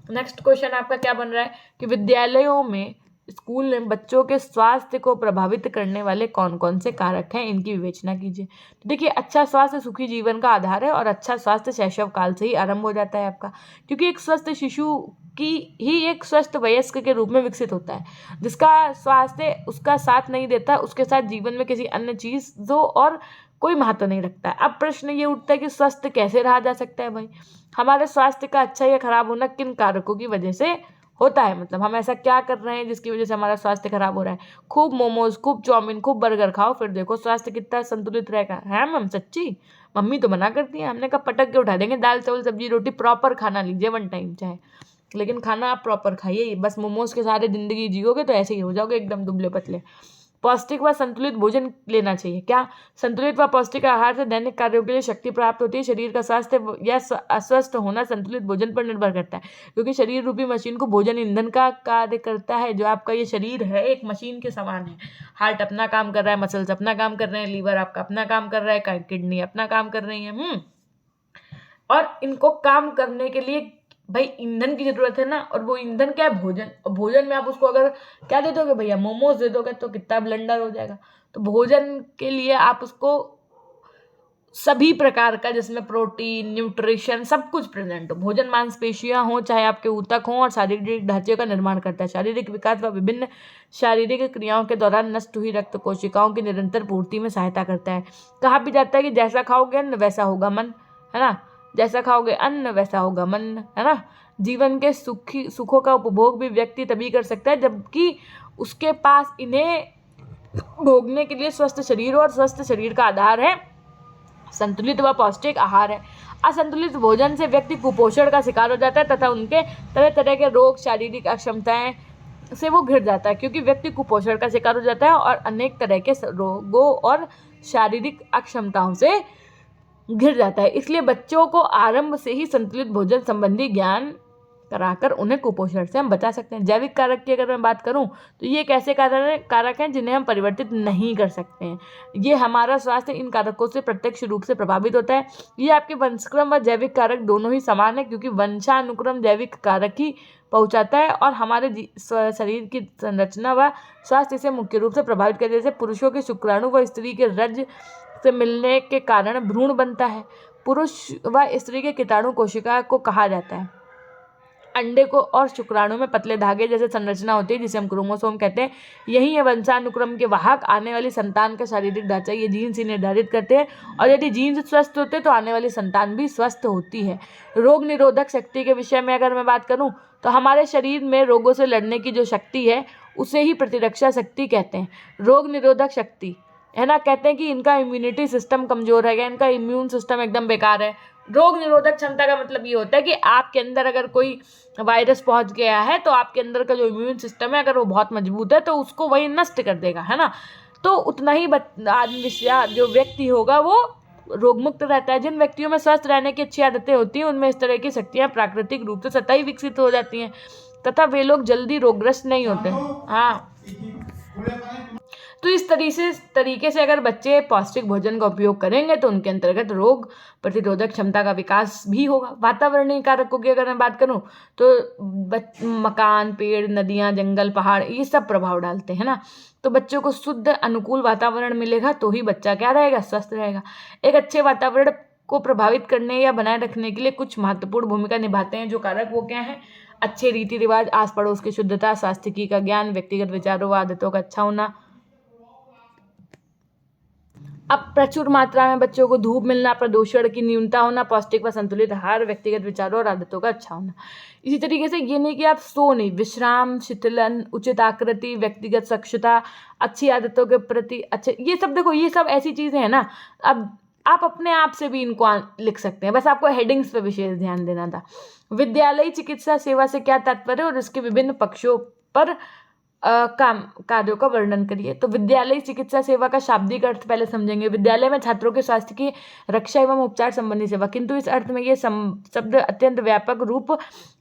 नेक्स्ट क्वेश्चन आपका क्या बन रहा है कि विद्यालयों में, स्कूल में बच्चों के स्वास्थ्य को प्रभावित करने वाले कौन कौन से कारक हैं, इनकी विवेचना कीजिए। तो देखिए, अच्छा स्वास्थ्य सुखी जीवन का आधार है और अच्छा स्वास्थ्य शैशव काल से ही आरंभ हो जाता है आपका, क्योंकि एक स्वस्थ शिशु की ही एक स्वस्थ वयस्क के रूप में विकसित होता है। जिसका स्वास्थ्य उसका साथ नहीं देता, उसके साथ जीवन में किसी अन्य चीज़ों और कोई महत्व नहीं रखता है। अब प्रश्न ये उठता है कि स्वस्थ कैसे रहा जा सकता है भाई? हमारे स्वास्थ्य का अच्छा या खराब होना किन कारकों की वजह से होता है? मतलब हम ऐसा क्या कर रहे हैं जिसकी वजह से हमारा स्वास्थ्य खराब हो रहा है? खूब मोमोज, खूब चाउमीन, खूब बर्गर खाओ, फिर देखो स्वास्थ्य कितना संतुलित रहेगा। है मैम, सच्ची मम्मी तो मना करती है, हमने कहा पटक के उठा देंगे, दाल चावल सब्जी रोटी प्रॉपर खाना लीजिए 1 टाइम चाहे, लेकिन खाना आप प्रॉपर खाइए। बस मोमोज के सहारे जिंदगी जियोगे तो ऐसे ही हो जाओगे एकदम दुबले पतले। पौष्टिक व संतुलित भोजन लेना चाहिए। क्या? संतुलित व पौष्टिक आहार से दैनिक कार्यों के लिए शक्ति प्राप्त होती है। शरीर का स्वास्थ्य या अस्वस्थ होना संतुलित भोजन पर निर्भर करता है, क्योंकि शरीर रूपी मशीन को भोजन ईंधन का कार्य करता है। जो आपका ये शरीर है एक मशीन के समान है। हार्ट अपना काम कर रहा है, मसल्स अपना काम कर रहे हैं, लीवर आपका अपना काम कर रहा है, किडनी अपना काम कर रही है। और इनको काम करने के लिए भाई ईंधन की जरूरत है ना, और वो ईंधन क्या है? भोजन। और भोजन में आप उसको अगर क्या दे दोगे भैया, मोमोज दे दोगे तो कितना ब्लंडर हो जाएगा। तो भोजन के लिए आप उसको सभी प्रकार का, जिसमें प्रोटीन, न्यूट्रिशन सब कुछ प्रेजेंट हो। भोजन मांसपेशियां हो, चाहे आपके ऊतक हों, और शारीरिक ढांचे का निर्माण करता है। शारीरिक विकास व विभिन्न शारीरिक क्रियाओं के दौरान नष्ट हुई रक्त कोशिकाओं की निरंतर पूर्ति में सहायता करता है। कहा भी जाता है कि जैसा खाओगे अन्न वैसा होगा मन, है ना। जैसा खाओगे अन्न वैसा होगा मन, है ना। जीवन के सुखों का उपभोग भी व्यक्ति तभी कर सकता है जबकि उसके पास इन्हें भोगने के लिए स्वस्थ शरीर हो, और स्वस्थ शरीर का आधार है संतुलित व पौष्टिक आहार है। असंतुलित भोजन से व्यक्ति कुपोषण का शिकार हो जाता है तथा उनके तरह तरह के रोग, शारीरिक अक्षमताएं से वो घिर जाता है, क्योंकि व्यक्ति कुपोषण का शिकार हो जाता है और अनेक तरह के रोगों और शारीरिक अक्षमताओं से घिर जाता है। इसलिए बच्चों को आरंभ से ही संतुलित भोजन संबंधी ज्ञान कराकर उन्हें कुपोषण से हम बचा सकते हैं। जैविक कारक की अगर मैं बात करूं तो ये एक ऐसे कारक हैं जिन्हें हम परिवर्तित नहीं कर सकते हैं। ये हमारा स्वास्थ्य इन कारकों से प्रत्यक्ष रूप से प्रभावित होता है। ये आपके वंशक्रम व जैविक कारक दोनों ही समान है, क्योंकि वंशानुक्रम जैविक कारक ही पहुंचाता है और हमारे शरीर की संरचना व स्वास्थ्य से मुख्य रूप से प्रभावित करते हैं। जैसे पुरुषों के शुक्राणु व स्त्री के रज से मिलने के कारण भ्रूण बनता है। पुरुष व स्त्री के कीटाणु कोशिका को कहा जाता है। अंडे को और शुक्राणु में पतले धागे जैसे संरचना होती है जिसे हम क्रोमोसोम कहते हैं। यही है वंशानुक्रम के वाहक। आने वाली संतान का शारीरिक ढांचा ये जीन्स ही निर्धारित करते हैं, और यदि जीन्स स्वस्थ होते हैं तो आने वाली संतान भी स्वस्थ होती है। रोग निरोधक शक्ति के विषय में अगर मैं बात करूं तो हमारे शरीर में रोगों से लड़ने की जो शक्ति है उसे ही प्रतिरक्षा शक्ति कहते हैं। रोग निरोधक शक्ति है ना, कहते हैं कि इनका इम्यूनिटी सिस्टम कमजोर है, इनका इम्यून सिस्टम एकदम बेकार है। रोग निरोधक क्षमता का मतलब ये होता है कि आपके अंदर अगर कोई वायरस पहुंच गया है तो आपके अंदर का जो इम्यून सिस्टम है अगर वो बहुत मजबूत है तो उसको वही नष्ट कर देगा, है ना। तो उतना ही आदमी या जो व्यक्ति होगा वो रोग मुक्त रहता है। जिन व्यक्तियों में स्वस्थ रहने की अच्छी आदतें होती हैं उनमें इस तरह की शक्तियाँ प्राकृतिक रूप से स्वतः ही विकसित हो जाती हैं तथा वे लोग जल्दी रोगग्रस्त नहीं होते। हाँ, तो इस तरीके से अगर बच्चे पौष्टिक भोजन का उपयोग करेंगे तो उनके अंतर्गत रोग प्रतिरोधक क्षमता का विकास भी होगा। वातावरणीय कारकों की अगर मैं बात करूं तो मकान, पेड़, नदियां, जंगल, पहाड़ ये सब प्रभाव डालते हैं ना। तो बच्चों को शुद्ध अनुकूल वातावरण मिलेगा तो ही बच्चा क्या रहेगा, स्वस्थ रहेगा। एक अच्छे वातावरण को प्रभावित करने या बनाए रखने के लिए कुछ महत्वपूर्ण भूमिका निभाते हैं जो कारक, वो क्या है? अच्छे रीति रिवाज, आस पड़ोस की शुद्धता, स्वास्थ्यिकी का ज्ञान, व्यक्तिगत विचारों व आदतों का अच्छा होना। अब प्रचुर मात्रा में बच्चों को धूप मिलना, प्रदूषण की न्यूनता होना, पौष्टिक व संतुलित आहार, व्यक्तिगत विचारों और आदतों का अच्छा होना। इसी तरीके से ये नहीं कि आप सो नहीं, विश्राम, शीतलन, उचित आकृति, व्यक्तिगत स्वच्छता, अच्छी आदतों के प्रति अच्छे, ये सब देखो ये सब ऐसी चीजें हैं ना। अब आप अपने आप से भी इनको लिख सकते हैं, बस आपको हेडिंग्स पे विशेष ध्यान देना था। विद्यालयी चिकित्सा सेवा से क्या तात्पर्य और इसके विभिन्न पक्षों पर कार्यों का वर्णन करिए। तो विद्यालय चिकित्सा सेवा का शाब्दिक अर्थ पहले समझेंगे। विद्यालय में छात्रों के स्वास्थ्य की रक्षा एवं उपचार संबंधी सेवा, किंतु इस अर्थ में ये शब्द अत्यंत व्यापक रूप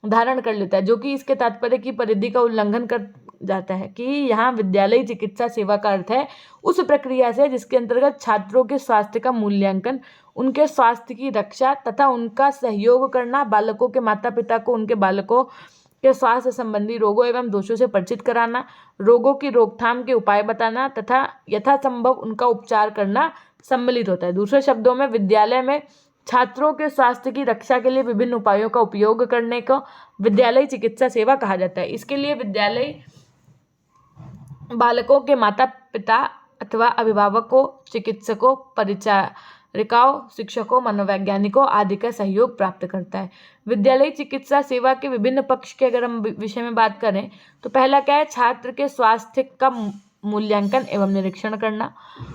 धारण कर लेता है जो कि इसके तात्पर्य की परिधि का उल्लंघन कर जाता है कि यहाँ विद्यालय चिकित्सा सेवा का अर्थ है उस प्रक्रिया से जिसके अंतर्गत छात्रों के स्वास्थ्य का मूल्यांकन, उनके स्वास्थ्य की रक्षा तथा उनका सहयोग करना, बालकों के माता पिता को उनके बालकों के स्वास्थ्य संबंधी रोगों एवं दोषों से परिचित कराना, रोगों की रोकथाम के उपाय बताना तथा यथासंभव उनका उपचार करना सम्मिलित होता है। दूसरे शब्दों में विद्यालय में छात्रों के स्वास्थ्य की रक्षा के लिए विभिन्न उपायों का उपयोग करने को विद्यालय चिकित्सा सेवा कहा जाता है। इसके लिए विद्यालय बालकों के माता पिता अथवा अभिभावकों, चिकित्सकों, परिचारिकाओं, शिक्षकों, मनोवैज्ञानिकों आदि का सहयोग प्राप्त करता है। विद्यालय चिकित्सा सेवा के विभिन्न पक्ष के अगर हम विषय में बात करें तो पहला क्या है? छात्र के स्वास्थ्य का मूल्यांकन एवं निरीक्षण करना।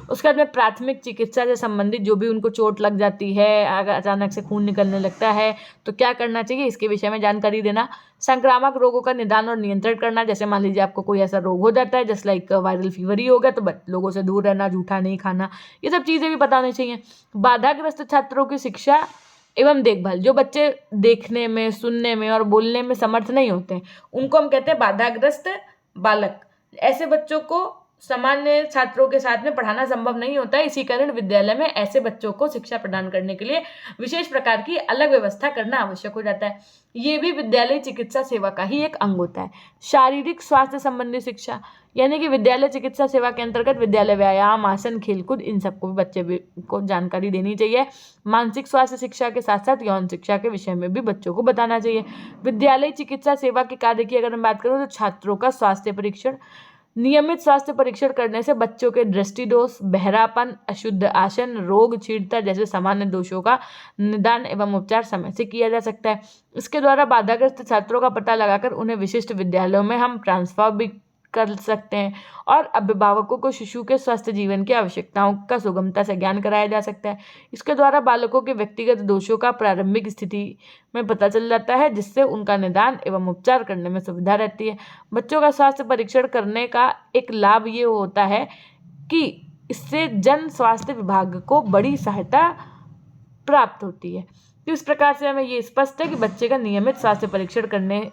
उसके बाद में प्राथमिक चिकित्सा से संबंधित जो भी उनको चोट लग जाती है, अगर अचानक से खून निकलने लगता है तो क्या करना चाहिए, इसके विषय में जानकारी देना। संक्रामक रोगों का निदान और नियंत्रण करना, जैसे मान लीजिए आपको कोई ऐसा रोग हो जाता है जैसे लाइक वायरल फीवर ही हो गया तो लोगों से दूर रहना, जूठा नहीं खाना, ये सब चीज़ें भी बतानी चाहिए। बाधाग्रस्त छात्रों की शिक्षा एवं देखभाल, जो बच्चे देखने में, सुनने में और बोलने में समर्थ नहीं होते हैं उनको हम कहते हैं बाधाग्रस्त बालक। ऐसे बच्चों को सामान्य छात्रों के साथ में पढ़ाना संभव नहीं होता है, इसी कारण विद्यालय में ऐसे बच्चों को शिक्षा प्रदान करने के लिए विशेष प्रकार की अलग व्यवस्था करना आवश्यक हो जाता है। ये भी विद्यालय चिकित्सा सेवा का ही एक अंग होता है। शारीरिक स्वास्थ्य संबंधी शिक्षा, यानी कि विद्यालय चिकित्सा सेवा के अंतर्गत विद्यालय व्यायाम, आसन, खेलकूद इन सबको भी बच्चे को जानकारी देनी चाहिए। मानसिक स्वास्थ्य शिक्षा के साथ साथ यौन शिक्षा के विषय में भी बच्चों को बताना चाहिए। विद्यालय चिकित्सा सेवा के कार्य की अगर मैं बात करूँ तो छात्रों का स्वास्थ्य परीक्षण, नियमित स्वास्थ्य परीक्षण करने से बच्चों के दृष्टि दोष, बहरापन, अशुद्ध आसन, रोग, छींटता जैसे सामान्य दोषों का निदान एवं उपचार समय से किया जा सकता है। इसके द्वारा बाधाग्रस्त छात्रों का पता लगाकर उन्हें विशिष्ट विद्यालयों में हम ट्रांसफर भी कर सकते हैं और अभिभावकों को शिशु के स्वस्थ जीवन की आवश्यकताओं का सुगमता से ज्ञान कराया जा सकता है। इसके द्वारा बालकों के व्यक्तिगत दोषों का प्रारंभिक स्थिति में पता चल जाता है जिससे उनका निदान एवं उपचार करने में सुविधा रहती है। बच्चों का स्वास्थ्य परीक्षण करने का एक लाभ ये होता है कि इससे जन स्वास्थ्य विभाग को बड़ी सहायता प्राप्त होती है। तो इस प्रकार से हमें ये स्पष्ट है कि बच्चे का नियमित स्वास्थ्य परीक्षण करने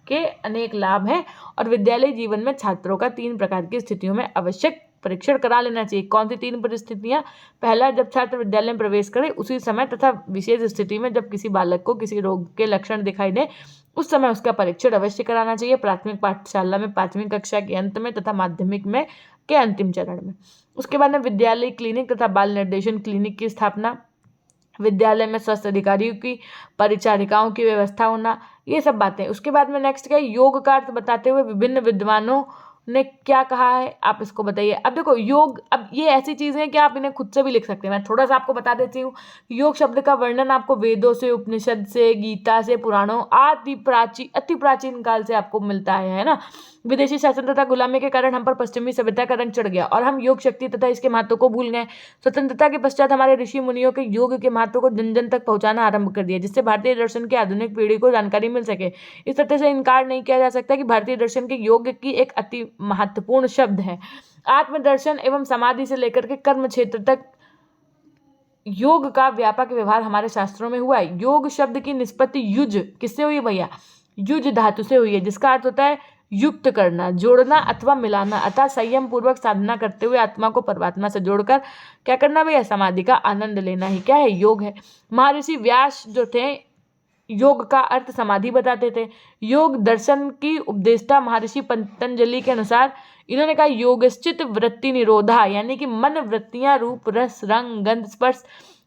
के अनेक लाभ हैं और विद्यालय जीवन में छात्रों का 3 प्रकार की स्थितियों में आवश्यक परीक्षण करा लेना चाहिए। कौन सी 3 परिस्थितियां? पहला, जब छात्र विद्यालय में प्रवेश करे उसी समय तथा विशेष स्थिति में जब किसी बालक को किसी रोग के लक्षण दिखाई दे उस समय उसका परीक्षण अवश्य कराना चाहिए। प्राथमिक पाठशाला में 5वीं कक्षा के अंत में तथा माध्यमिक में के अंतिम चरण में। उसके बाद में विद्यालय क्लिनिक तथा बाल निर्देशन क्लिनिक की स्थापना, विद्यालय में स्वस्थ अधिकारियों की, परिचारिकाओं की व्यवस्था होना, ये सब बातें। उसके बाद में नेक्स्ट क्या है, योग का अर्थ बताते हुए विभिन्न विद्वानों ने क्या कहा है, आप इसको बताइए। अब देखो योग, अब ये ऐसी चीजें हैं कि आप इन्हें खुद से भी लिख सकते हैं। मैं थोड़ा सा आपको बता देती हूँ। योग शब्द का वर्णन आपको वेदों से, उपनिषद से, गीता से, पुराणों आदि अति प्राचीन काल से आपको मिलता है ना। विदेशी शासन तथा गुलामी के कारण हम पर पश्चिमी सभ्यता का रंग चढ़ गया और हम योग शक्ति तथा इसके महत्व को भूल गए। स्वतंत्रता के पश्चात हमारे ऋषि मुनियों के योग के महत्व को जन जन तक पहुंचाना आरंभ कर दिया, जिससे भारतीय दर्शन की आधुनिक पीढ़ी को जानकारी मिल सके। इस तथ्य से इनकार नहीं किया जा सकता कि भारतीय दर्शन के योग की एक अति महत्वपूर्ण शब्द है। आत्मदर्शन एवं समाधि से लेकर के कर्म क्षेत्र तक योग का व्यापक व्यवहार हमारे शास्त्रों में हुआ है। योग शब्द की निष्पत्ति युज किससे हुई है भैया? युज धातु से हुई है, जिसका अर्थ होता है युक्त करना, जोड़ना अथवा मिलाना। अतः संयम पूर्वक साधना करते हुए आत्मा को परमात्मा से जोड़कर क्या करना भैया? समाधि का आनंद लेना ही क्या है? योग है। महर्षि व्यास जो थे योग का अर्थ समाधि बताते थे। योग दर्शन की उपदेष्टा महर्षि पतंजलि के अनुसार इन्होंने कहा योगश्चित वृत्ति निरोधा, यानी कि मन, वृत्तियां, रूप, रस, रंग, गंध, स्पर्श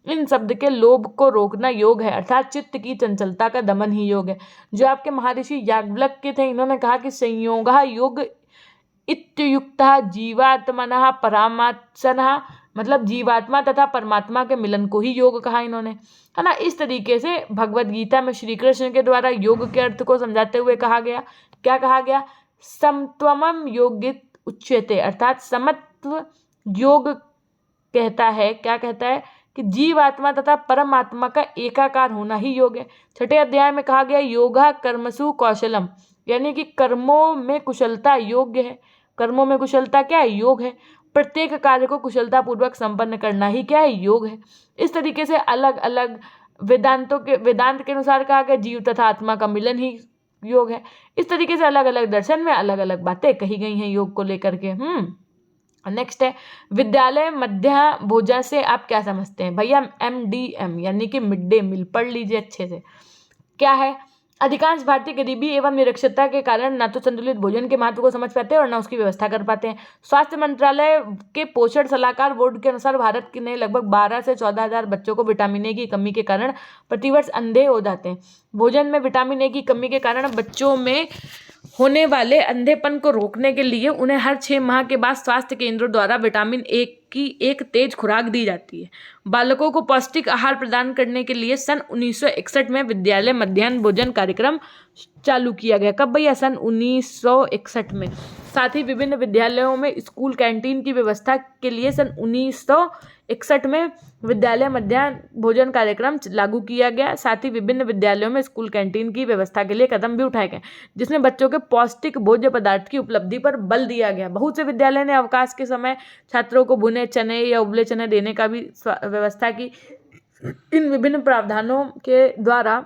इन शब्द के लोभ को रोकना योग है, अर्थात चित्त की चंचलता का दमन ही योग है। जो आपके महर्षि याज्ञवल्क्य के थे, इन्होंने कहा कि संयोगः योग इत्युक्तः जीवात्मनः परामात्सनः, मतलब जीवात्मा तथा परमात्मा के मिलन को ही योग कहा इन्होंने, है ना। इस तरीके से भगवत गीता में श्री कृष्ण के द्वारा योग के अर्थ को समझाते हुए कहा गया, क्या कहा गया? समत्वमं योगित उच्यते, अर्थात समत्व योग कहता है, क्या कहता है कि जीवात्मा तथा परमात्मा का एकाकार होना ही योग है। छठे अध्याय में कहा गया योगा कर्मसु कौशलम, यानी कि कर्मों में कुशलता योग्य है। कर्मों में कुशलता क्या है? योग है। प्रत्येक कार्य को कुशलता पूर्वक संपन्न करना ही क्या है? योग है। इस तरीके से अलग अलग वेदांत के अनुसार कहा गया जीव तथा आत्मा का मिलन ही योग है। इस तरीके से अलग अलग दर्शन में अलग अलग बातें कही गई हैं योग को लेकर के। नेक्स्ट है विद्यालय मध्याह्न भोजन से आप क्या समझते हैं भैया? MDM यानी कि मिड डे मील, पढ़ लीजिए अच्छे से। क्या है? अधिकांश भारतीय गरीबी एवं निरक्षरता के कारण न तो संतुलित भोजन के महत्व को समझ पाते हैं और न उसकी व्यवस्था कर पाते हैं। स्वास्थ्य मंत्रालय के पोषण सलाहकार बोर्ड के अनुसार भारत के लगभग 12 से 14 हजार बच्चों को विटामिन ए की कमी के कारण प्रतिवर्ष अंधे हो जाते हैं। भोजन में विटामिन ए की कमी के कारण बच्चों में होने वाले अंधेपन को रोकने के लिए उन्हें हर 6 माह के बाद स्वास्थ्य केंद्रों द्वारा विटामिन ए की एक तेज खुराक दी जाती है। बालकों को पौष्टिक आहार प्रदान करने के लिए सन 1961 में विद्यालय मध्याह्न भोजन कार्यक्रम चालू किया गया। कब भैया? सन 1961 में। साथ ही विभिन्न विद्यालयों में स्कूल कैंटीन की व्यवस्था के लिए सन 1961 में विद्यालय मध्याह्न भोजन कार्यक्रम लागू किया गया। साथ ही विभिन्न विद्यालयों में स्कूल कैंटीन की व्यवस्था के लिए कदम भी उठाए गए, जिसमें बच्चों के पौष्टिक भोज्य पदार्थ की उपलब्धि पर बल दिया गया। बहुत से विद्यालय ने अवकाश के समय छात्रों को भुने चने या उबले चने देने का भी व्यवस्था की। इन विभिन्न प्रावधानों के द्वारा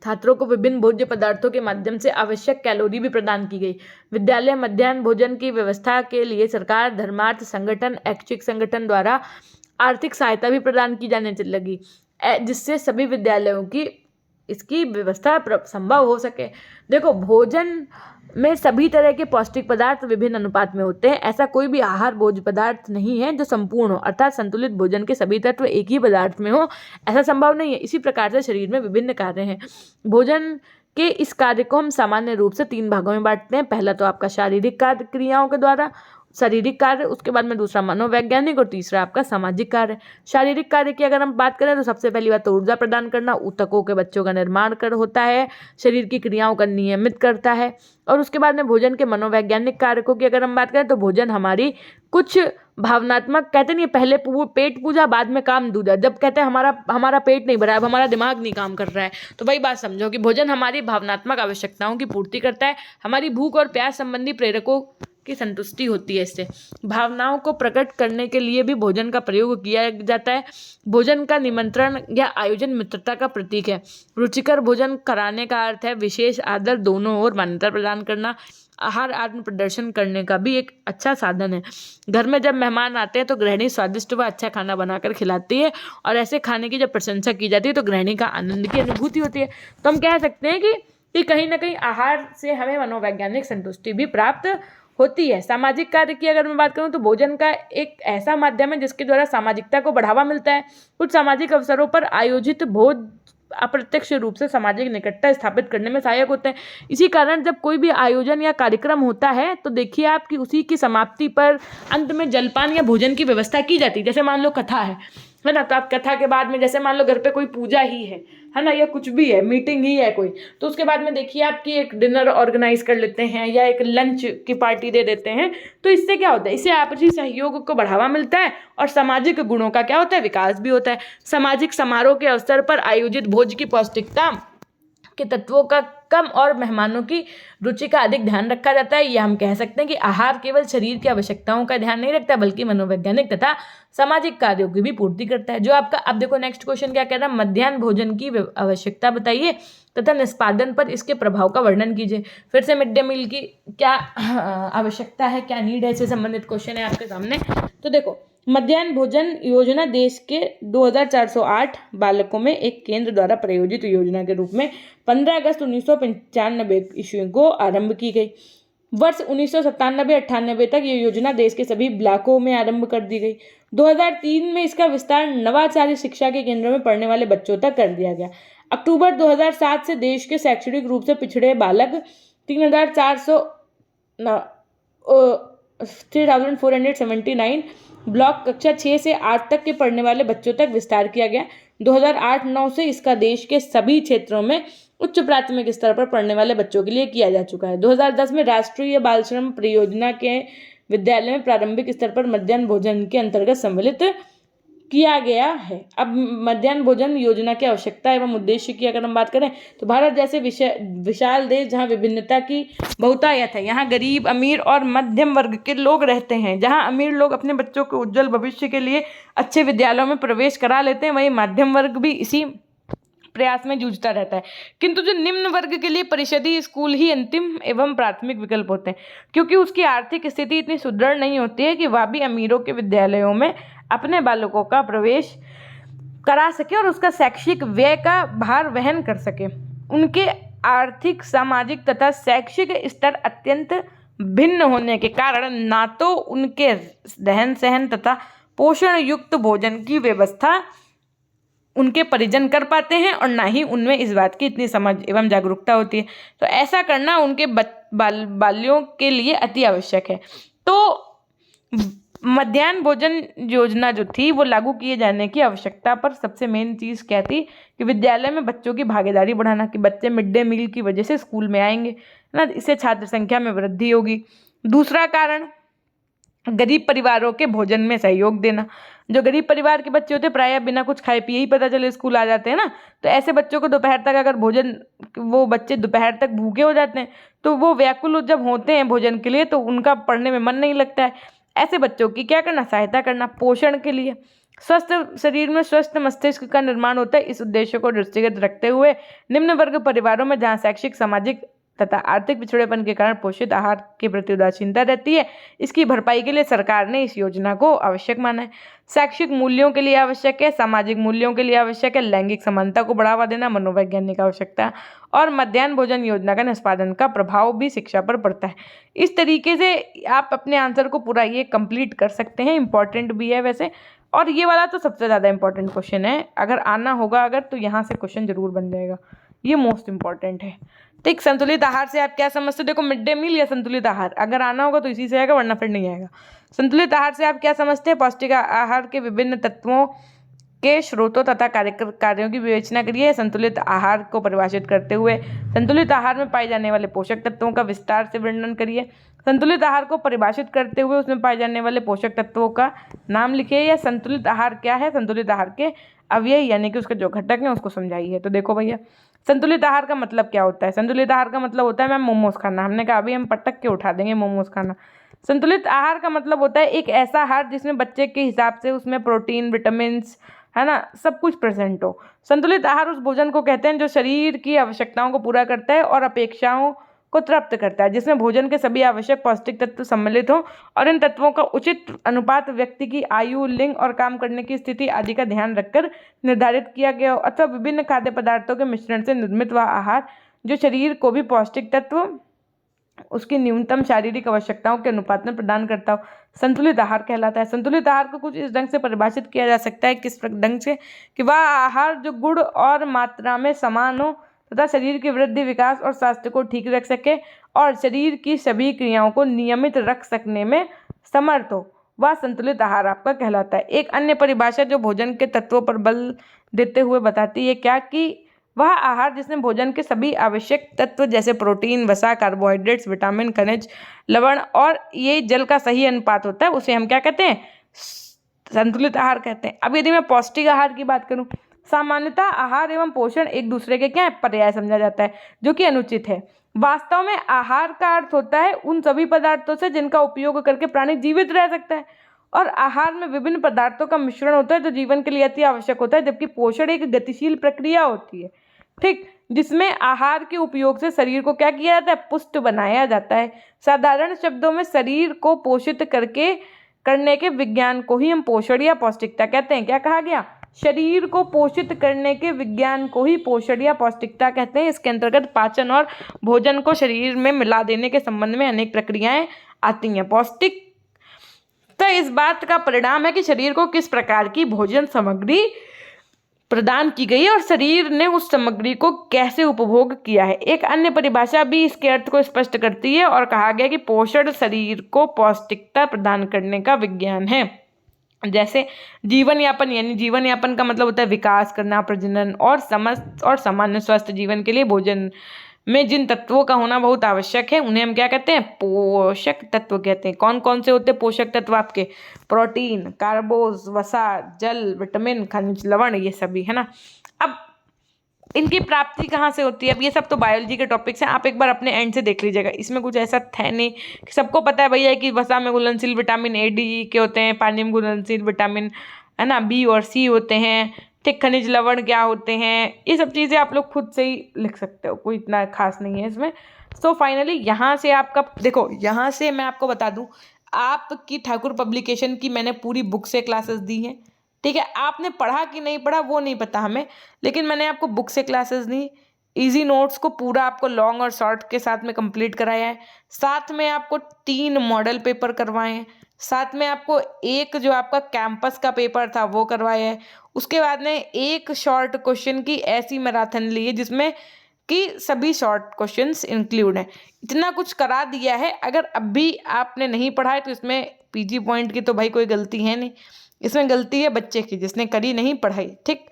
छात्रों को विभिन्न भोज्य पदार्थों के माध्यम से आवश्यक कैलोरी भी प्रदान की गई। विद्यालय मध्याह्न भोजन की व्यवस्था के लिए सरकार, धर्मार्थ संगठन, ऐच्छिक संगठन द्वारा आर्थिक सहायता भी प्रदान की जाने लगी, जिससे सभी विद्यालयों की इसकी व्यवस्था संभव हो सके। देखो, भोजन में सभी तरह के पौष्टिक पदार्थ विभिन्न अनुपात में होते हैं। ऐसा कोई भी आहार भोज्य पदार्थ नहीं है जो संपूर्ण हो, अर्थात संतुलित भोजन के सभी तत्व एक ही पदार्थ में हो, ऐसा संभव नहीं है। इसी प्रकार से शरीर में विभिन्न कार्य हैं। भोजन के इस कार्य को हम सामान्य रूप से 3 भागों में बांटते हैं। पहला तो आपका शारीरिक कार्य क्रियाओं के द्वारा, शारीरिक कार्य, उसके बाद में दूसरा मनोवैज्ञानिक और तीसरा आपका सामाजिक कार्य। शारीरिक कार्य की अगर हम बात करें तो सबसे पहली बात तो ऊर्जा प्रदान करना, ऊतकों के बच्चों का निर्माण कर होता है, शरीर की क्रियाओं का नियमित करता है। और उसके बाद में भोजन के मनोवैज्ञानिक कारकों की अगर हम बात करें तो भोजन हमारी कुछ भावनात्मक, कहते नहीं पहले पेट पूजा बाद में काम दूजा। जब कहते हैं हमारा पेट नहीं भरा है, अब हमारा दिमाग नहीं काम कर रहा है, तो वही बात समझो कि भोजन हमारी भावनात्मक आवश्यकताओं की पूर्ति करता है। हमारी भूख और प्यास संबंधी प्रेरकों की संतुष्टि होती है। इससे भावनाओं को प्रकट करने के लिए भी भोजन का प्रयोग किया जाता है। भोजन का निमंत्रण या आयोजन मित्रता का प्रतीक है। रुचिकर भोजन कराने का अर्थ है विशेष आदर, दोनों ओर मान्यता प्रदान करना। आहार आत्म प्रदर्शन करने का भी एक अच्छा साधन है। घर में जब मेहमान आते हैं तो गृहिणी स्वादिष्ट व अच्छा खाना बनाकर खिलाती है, और ऐसे खाने की जब प्रशंसा की जाती है तो गृहिणी का आनंद की अनुभूति होती है। तो हम कह सकते हैं कि कहीं ना कहीं आहार से हमें मनोवैज्ञानिक संतुष्टि भी प्राप्त होती है। सामाजिक कार्य की अगर मैं बात करूं तो भोजन का एक ऐसा माध्यम है जिसके द्वारा सामाजिकता को बढ़ावा मिलता है। कुछ सामाजिक अवसरों पर आयोजित भोज अप्रत्यक्ष रूप से सामाजिक निकटता स्थापित करने में सहायक होते हैं। इसी कारण जब कोई भी आयोजन या कार्यक्रम होता है तो देखिए आप कि उसी की समाप्ति पर अंत में जलपान या भोजन की व्यवस्था की जाती है। जैसे मान लो कथा है ना, तो आप कथा के बाद में जैसे मान लो घर पे कोई पूजा ही है ना, या कुछ भी है, मीटिंग ही है कोई, तो उसके बाद में देखिए आपकी एक डिनर ऑर्गेनाइज कर लेते हैं या एक लंच की पार्टी दे देते हैं। तो इससे क्या होता है, इससे आपसी सहयोग को बढ़ावा मिलता है और सामाजिक गुणों का क्या होता है, विकास भी होता है। सामाजिक समारोह के अवसर पर आयोजित भोज की पौष्टिकता के तत्वों का कम और मेहमानों की रुचि का अधिक ध्यान रखा जाता है। यह हम कह सकते हैं कि आहार केवल शरीर की आवश्यकताओं का ध्यान नहीं रखता बल्कि मनोवैज्ञानिक तथा सामाजिक कार्यों की भी पूर्ति करता है। जो आपका अब देखो नेक्स्ट क्वेश्चन क्या कह रहा है, मध्याह्न भोजन की आवश्यकता बताइए तथा निष्पादन पर इसके प्रभाव का वर्णन कीजिए। फिर से मिड डे मील की क्या आवश्यकता है, क्या नीड है, इससे संबंधित क्वेश्चन है आपके सामने। तो देखो, मध्याह्न भोजन योजना देश के 2408 बालकों में एक केंद्र द्वारा प्रायोजित योजना के रूप में 15 अगस्त 1995 ईस्वी को आरंभ की गई। वर्ष 1997-98 तक ये योजना देश के सभी ब्लॉकों में आरंभ कर दी गई। 2003 में इसका विस्तार नवाचारी शिक्षा के केंद्रों में पढ़ने वाले बच्चों तक कर दिया गया। अक्टूबर 2007 से देश के शैक्षणिक रूप से पिछड़े बालक 3479 ब्लॉक कक्षा 6 से 8 तक के पढ़ने वाले बच्चों तक विस्तार किया गया। 2008-9 से इसका देश के सभी क्षेत्रों में उच्च प्राथमिक स्तर पर पढ़ने वाले बच्चों के लिए किया जा चुका है। 2010 में राष्ट्रीय बाल श्रम परियोजना के विद्यालय में प्रारंभिक स्तर पर मध्याह्न भोजन के अंतर्गत सम्मिलित किया गया है। अब मध्याह्न भोजन योजना की आवश्यकता एवं उद्देश्य की अगर हम बात करें तो भारत जैसे विशाल देश जहाँ विभिन्नता की बहुतायत है, यहाँ गरीब, अमीर और मध्यम वर्ग के लोग रहते हैं। जहाँ अमीर लोग अपने बच्चों के उज्जवल भविष्य के लिए अच्छे विद्यालयों में प्रवेश करा लेते हैं, वहीं मध्यम वर्ग भी इसी प्रयास में जूझता रहता है। किंतु जो निम्न वर्ग के लिए परिषदीय स्कूल ही अंतिम एवं प्राथमिक विकल्प होते हैं, क्योंकि उसकी आर्थिक स्थिति इतनी सुदृढ़ नहीं होती है कि वह भी अमीरों के विद्यालयों में अपने बालकों का प्रवेश करा सके और उसका शैक्षिक व्यय का भार वहन कर सके। उनके आर्थिक, सामाजिक तथा शैक्षिक स्तर अत्यंत भिन्न होने के कारण ना तो उनके रहन सहन तथा पोषण युक्त भोजन की व्यवस्था उनके परिजन कर पाते हैं और ना ही उनमें इस बात की इतनी समझ एवं जागरूकता होती है। तो ऐसा करना उनके बाल्यों के लिए अति आवश्यक है। तो मध्याह्न भोजन योजना जो थी वो लागू किए जाने की आवश्यकता पर सबसे मेन चीज़ क्या थी कि विद्यालय में बच्चों की भागीदारी बढ़ाना, कि बच्चे मिड डे मील की वजह से स्कूल में आएंगे ना, इससे छात्र संख्या में वृद्धि होगी। दूसरा कारण, गरीब परिवारों के भोजन में सहयोग देना। जो गरीब परिवार के बच्चे होते हैं प्रायः बिना कुछ खाए पिए ही पता चले स्कूल आ जाते हैं ना, तो ऐसे बच्चों को दोपहर तक अगर भोजन, वो बच्चे दोपहर तक भूखे हो जाते हैं तो वो व्याकुल जब होते हैं भोजन के लिए तो उनका पढ़ने में मन नहीं लगता है। ऐसे बच्चों की क्या करना, सहायता करना। पोषण के लिए स्वस्थ शरीर में स्वस्थ मस्तिष्क का निर्माण होता है। इस उद्देश्य को दृष्टिगत रखते हुए निम्न वर्ग परिवारों में जहाँ शैक्षिक, सामाजिक तथा आर्थिक पिछड़ेपन के कारण पोषित आहार के प्रति उदासीनता रहती है, इसकी भरपाई के लिए सरकार ने इस योजना को आवश्यक माना है। शैक्षिक मूल्यों के लिए आवश्यक है, सामाजिक मूल्यों के लिए आवश्यक है, लैंगिक समानता को बढ़ावा देना मनोवैज्ञानिक आवश्यकता, और मध्याह्न भोजन योजना का निष्पादन का प्रभाव भी शिक्षा पर पड़ता है। इस तरीके से आप अपने आंसर को पूरा ये कंप्लीट कर सकते हैं। इंपॉर्टेंट भी है वैसे, और ये वाला तो सबसे ज़्यादा इंपॉर्टेंट क्वेश्चन है। अगर आना होगा अगर तो यहाँ से क्वेश्चन जरूर बन जाएगा, ये मोस्ट इंपॉर्टेंट है। ठीक, संतुलित आहार से आप क्या समझते हो? देखो, मिड डे मील या संतुलित आहार, अगर आना होगा तो इसी से आएगा वरना फिर नहीं आएगा। संतुलित आहार से आप क्या समझते हैं? पौष्टिक आहार के विभिन्न तत्वों के स्रोतों तथा कार्यों की विवेचना करिए। संतुलित आहार को परिभाषित करते हुए संतुलित आहार में पाए जाने वाले पोषक तत्वों का विस्तार से वर्णन करिए। संतुलित आहार को परिभाषित करते हुए उसमें पाए जाने वाले पोषक तत्वों का नाम लिखिए। या संतुलित आहार क्या है, संतुलित आहार के अवयव यानी कि उसके जो घटक हैं उसको समझाइए। तो देखो भैया, संतुलित आहार का मतलब क्या होता है? संतुलित आहार का मतलब होता है मैम मोमोज खाना। हमने कहा अभी हम पटक के उठा देंगे मोमोज खाना। संतुलित आहार का मतलब होता है एक ऐसा आहार जिसमें बच्चे के हिसाब से उसमें प्रोटीन, विटामिन, है ना, सब कुछ प्रेजेंट हो। संतुलित आहार उस भोजन को कहते हैं जो शरीर की आवश्यकताओं को पूरा करता है और अपेक्षाओं को तृप्त करता है, जिसमें भोजन के सभी आवश्यक पौष्टिक तत्व सम्मिलित हों और इन तत्वों का उचित अनुपात व्यक्ति की आयु, लिंग और काम करने की स्थिति आदि का ध्यान रखकर निर्धारित किया गया हो, अथवा विभिन्न खाद्य पदार्थों के मिश्रण से निर्मित वह आहार जो शरीर को भी पौष्टिक तत्व उसकी न्यूनतम शारीरिक आवश्यकताओं के अनुपात में प्रदान करता हो, संतुलित आहार कहलाता है। संतुलित आहार को कुछ इस ढंग से परिभाषित किया जा सकता है, किस ढंग से, कि वह आहार जो गुण और मात्रा में समान हो तथा शरीर की वृद्धि, विकास और स्वास्थ्य को ठीक रख सके और शरीर की सभी क्रियाओं को नियमित रख सकने में समर्थ हो, वह संतुलित आहार आपका कहलाता है। एक अन्य परिभाषा जो भोजन के तत्वों पर बल देते हुए बताती है क्या, कि वह आहार जिसमें भोजन के सभी आवश्यक तत्व जैसे प्रोटीन, वसा, कार्बोहाइड्रेट्स, विटामिन, खनिज, लवण और ये जल का सही अनुपात होता है, उसे हम क्या कहते हैं, संतुलित आहार कहते हैं। अब यदि मैं पौष्टिक आहार की बात करूं, सामान्यतः आहार एवं पोषण एक दूसरे के क्या है, पर्याय समझा जाता है, जो कि अनुचित है। वास्तव में आहार का अर्थ होता है उन सभी पदार्थों से जिनका उपयोग करके प्राणी जीवित रह सकता है, और आहार में विभिन्न पदार्थों का मिश्रण होता है जो जीवन के लिए अति आवश्यक होता है, जबकि पोषण एक गतिशील प्रक्रिया होती है, ठीक, जिसमें आहार के उपयोग से शरीर को क्या किया जाता है, पुष्ट बनाया जाता है। साधारण शब्दों में शरीर को पोषित करने के विज्ञान को ही हम पोषण या पौष्टिकता कहते हैं। क्या कहा गया, शरीर को पोषित करने के विज्ञान को ही पोषण या पौष्टिकता कहते हैं। इसके अंतर्गत पाचन और भोजन को शरीर में मिला देने के संबंध में अनेक प्रक्रियाएं आती हैं। पौष्टिक तो इस बात का परिणाम है कि शरीर को किस प्रकार की भोजन सामग्री प्रदान की गई है और शरीर ने उस सामग्री को कैसे उपभोग किया है। एक अन्य परिभाषा भी इसके अर्थ को स्पष्ट करती है और कहा गया कि पोषण शरीर को पौष्टिकता प्रदान करने का विज्ञान है। जैसे जीवन यापन, यानी जीवन यापन का मतलब होता है विकास करना, प्रजनन और समस्त और सामान्य स्वस्थ जीवन के लिए भोजन में जिन तत्वों का होना बहुत आवश्यक है उन्हें हम क्या कहते हैं, पोषक तत्व कहते हैं। कौन कौन से होते हैं पोषक तत्व आपके, प्रोटीन, कार्बोज, वसा, जल, विटामिन, खनिज, लवण, ये सभी है ना। अब इनकी प्राप्ति कहाँ से होती है, अब ये सब तो बायोलॉजी के टॉपिक्स हैं, आप एक बार अपने एंड से देख लीजिएगा, इसमें कुछ ऐसा है नहीं कि सबको पता है भैया कि वसा में घुलनशील विटामिन ए, डी के होते हैं, पानी में घुलनशील विटामिन है ना बी और सी होते हैं, ठीक, खनिज लवण क्या होते हैं, ये सब चीज़ें आप लोग खुद से ही लिख सकते हो, कोई इतना खास नहीं है इसमें। सो फाइनली यहाँ से आपका देखो, यहाँ से मैं आपको बता दूँ, आपकी ठाकुर पब्लिकेशन की मैंने पूरी बुक से क्लासेस दी हैं, ठीक है। आपने पढ़ा कि नहीं पढ़ा वो नहीं पता हमें, लेकिन मैंने आपको बुक से क्लासेस दी, इजी नोट्स को पूरा आपको लॉन्ग और शॉर्ट के साथ में कंप्लीट कराया है, साथ में आपको 3 मॉडल पेपर करवाए हैं, साथ में आपको एक जो आपका कैंपस का पेपर था वो करवाया है, उसके बाद में एक शॉर्ट क्वेश्चन की ऐसी मैराथन ली है जिसमें कि सभी शॉर्ट क्वेश्चंस इंक्लूड हैं। इतना कुछ करा दिया है, अगर अभी आपने नहीं पढ़ा है तो इसमें पीजी पॉइंट की तो भाई कोई गलती है नहीं, इसमें गलती है बच्चे की जिसने करी नहीं पढ़ाई, ठीक।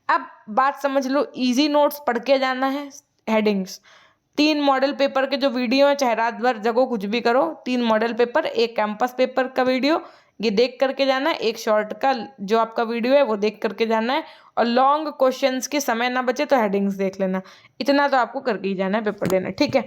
अब बात समझ लो, इजी नोट्स पढ़ के जाना है, हेडिंग्स, 3 मॉडल पेपर के जो वीडियो है, चाहे रात भर जगो कुछ भी करो, 3 मॉडल पेपर, एक कैंपस पेपर का वीडियो, ये देख करके जाना है, एक शॉर्ट का जो आपका वीडियो है वो देख करके जाना है, और लॉन्ग क्वेश्चंस के समय ना बचे तो हेडिंग्स देख लेना। इतना तो आपको करके ही जाना है पेपर देना, ठीक है।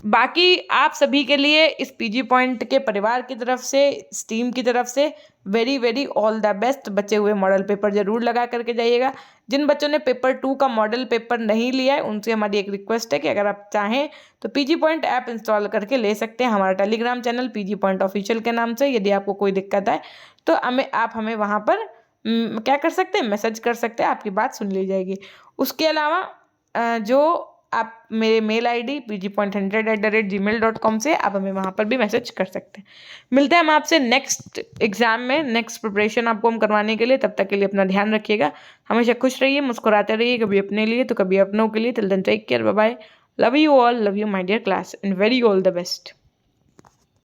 बाकी आप सभी के लिए इस पीजी पॉइंट के परिवार की तरफ से, इस टीम की तरफ से very very all the best. बचे हुए मॉडल पेपर जरूर लगा करके जाइएगा। जिन बच्चों ने पेपर 2 का मॉडल पेपर नहीं लिया है उनसे हमारी एक रिक्वेस्ट है कि अगर आप चाहें तो पीजी पॉइंट ऐप इंस्टॉल करके ले सकते हैं। हमारा Telegram channel PG point official के नाम से, यदि आपको कोई दिक्कत है तो आप हमें वहाँ पर क्या कर सकते हैं, मैसेज कर सकते हैं, आपकी बात सुन ली जाएगी। उसके अलावा जो आप मेरे मेल आईडी pg.100@gmail.com से आप हमें वहाँ पर भी मैसेज कर सकते हैं। मिलते हैं हम आपसे नेक्स्ट एग्जाम में, नेक्स्ट प्रिपरेशन आपको हम करवाने के लिए। तब तक के लिए अपना ध्यान रखिएगा, हमेशा खुश रहिए, मुस्कुराते रहिए, कभी अपने लिए तो कभी अपनों के लिए। Till then take care, bye bye, love you all, love you my dear class and very all the best.